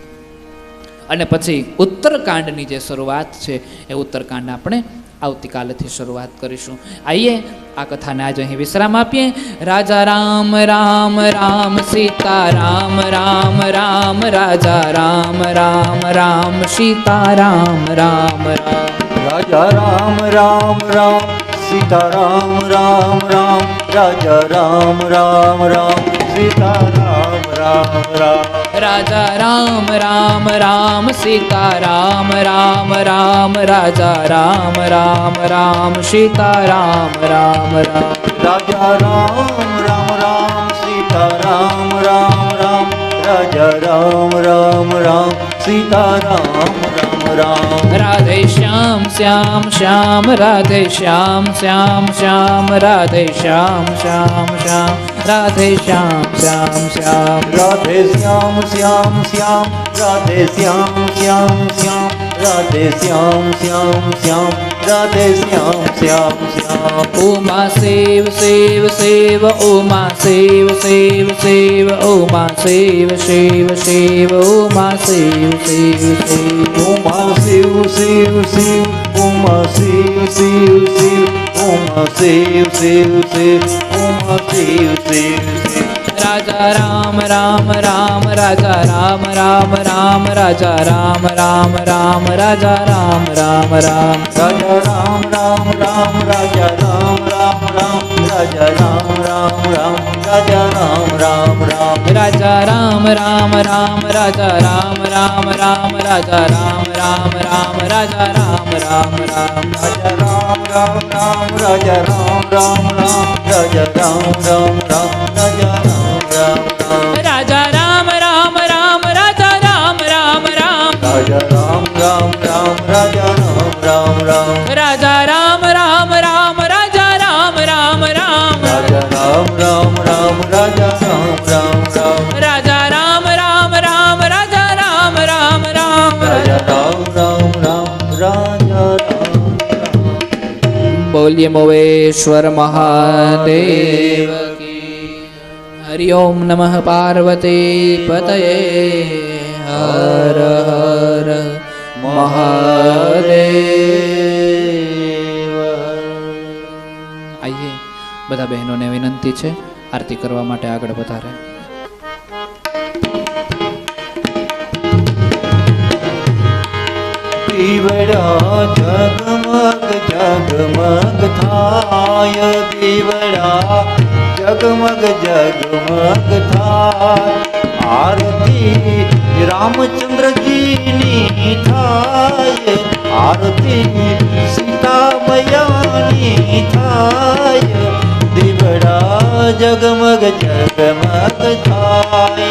અને પછી ઉત્તરકાંડની જે શરૂઆત છે એ ઉત્તરકાંડ આપણે આવતીકાલથી શરૂઆત કરીશું. આઈએ આ કથાને આજે અહીં વિશ્રામ આપીએ. રાજા રામ રામ રામ સીતા રામ રામ રામ રાજા રામ રામ રામ સીતા રામ રામ રામ. રાજા રામ રામ રામ સીતા રામ રામ રામ રાજા રામ રામ રામ સીતા રામ રામ રામ. રાજા રામ રામ રામ સીતા રામ રામ રામ રાજા રામ રામ રામ સીતા રામ રામ રામ. રાજા રામ રામ રામ સીતા રામ રામ રામ રાજા રામ રામ રામ સીતા રામ રામ રામ. રાધે શ્યામ શ્યામ શ્યામ રાધે શ્યામ શ્યામ શ્યામ રાધે શ્યામ શ્યામ શ્યામ રાધે શ્યામ શ્યામ શ્યામ. રાધે શ્યામ શ્યામ શ્યામ રાધે શ્યામ શ્યામ શ્યામ રાધે શ્યામ શ્યામ શ્યામ રાધે શ્યામ શ્યામ શ્યામ. ઉમા શિવ શિવ શિવ ઉમા શિવ શિવ શિવ ઉમા શિવ શિવ શિવ ઉમા શિવ શિવ શિવ. ઉમા શિવ શિવ શિવ ઉમા શિવ શિવ શિવ ઉમા શિવ શિવ શિવ ઉમા શિવ શિવ શિવ. રાજા રામ રામ રામ રાજા રામ રામ રામ રાજા રામ રામ રામ રાજા રામ રામ રામ. રાજા રામ રામ રામ રાજા રામ રામ રામ રાજા રામ રામ રામ રાજા રામ રામ રામ. રાજા રામ રામ રામ રાજા રામ રામ રામ રાજા રામ રામ રામ રાજા રામ રામ રામ. રાજા રામ રામ રામ રાજા રામ રામ રામ રાજા રામ રામ રામ રાજા રામ રામ રાજા રામ રામ રામ રાજા રામ રામ રામ રાજા રામ રામ રામ રાજા રામ રામ રામ રાજા રામ રામ રામ રાજા રામ રામ રામ રાજા રામ રામ રામ રાજા રામ રામ રામ રાજા રામ બોલીએ મોવેશ્વર મહાદેવ કી હરિ ઓમ નમઃ પાર્વતી પતયે હર હર મહાદેવ આઈએ બધા બહેનોને વિનંતી છે આરતી કરવા માટે આગળ વધારે. દીવડા જગમગ જગમગ થાય દીવડા જગમગ જગમગ થાય આરતી રામચંદ્રજીની થાય આરતી સીતા મૈયાની થાય દીવડા જગમગ જગમગ થાય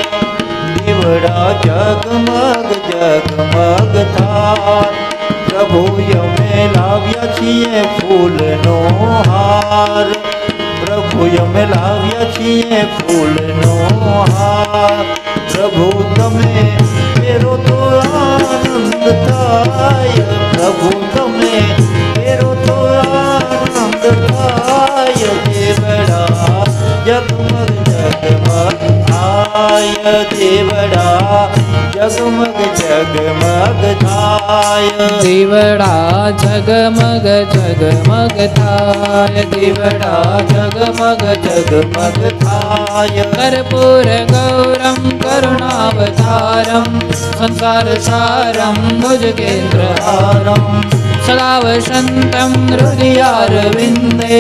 દીવડા જગમગ જગમગ થાય પ્રભુ અમે લાવ્યા છીએ ફૂલનો હાર પ્રભુ અમે લાવ્યા છીએ ફૂલનો હાર પ્રભુ તમે ફેરો તો આનંદ થાય પ્રભુ તમે ફેરો તો આનંદ થાય દેવડા જગમગ જગમગ થાય દેવડા જગમગ જગમગ થાય દીવડા જગમગ જગમગ થાય દીવડા જગમગ જગમગ થાય કર્પૂર ગૌરમ કરુણાવતારમ સંસાર સારમ ભુજગેન્દ્રહારમ સદા વસંતમ હૃદયારવિંદે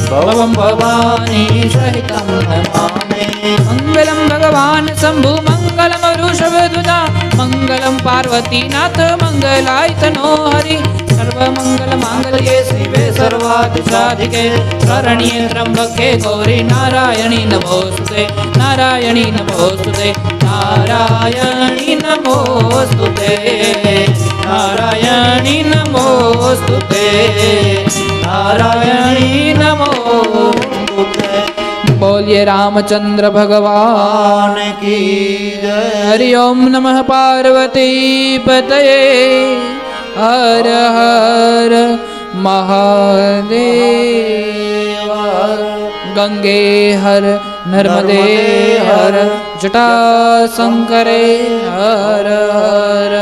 ભવમ ભવાની સહિતમ નમામિ મંગલમ ભગવાન શંભુ મંગલમ વૃષભધુજા મંગલમ પાર્વતીનાથ મંગલાયતનો હરિ સર્વમંગલ માંગલ્યે શિવે સર્વાર્થસાધિકે શરણ્યે ત્રંબકે ગૌરી નારાયણી નમોસ્તુતે નારાયણી નમોસ્તુતે નારાયણી નમોસ્તુતે નારાયણી નમોસ્તુતે નારાયણી નમોસ્તુતે બોલીએ રામચંદ્ર ભગવાન કી જય હરિ ઓમ નમઃ પાર્વતી પતયે હર હર મહાદેવ ગંગે હર નર્મદે હર જટા શંકરે હર હર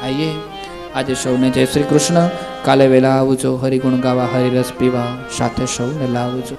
આઈએ આજે સૌને જય શ્રી કૃષ્ણ. કાલે વહેલા આવજો હરિગુણ ગાવા હરિરસ પીવા સાથે સૌને લાવજો.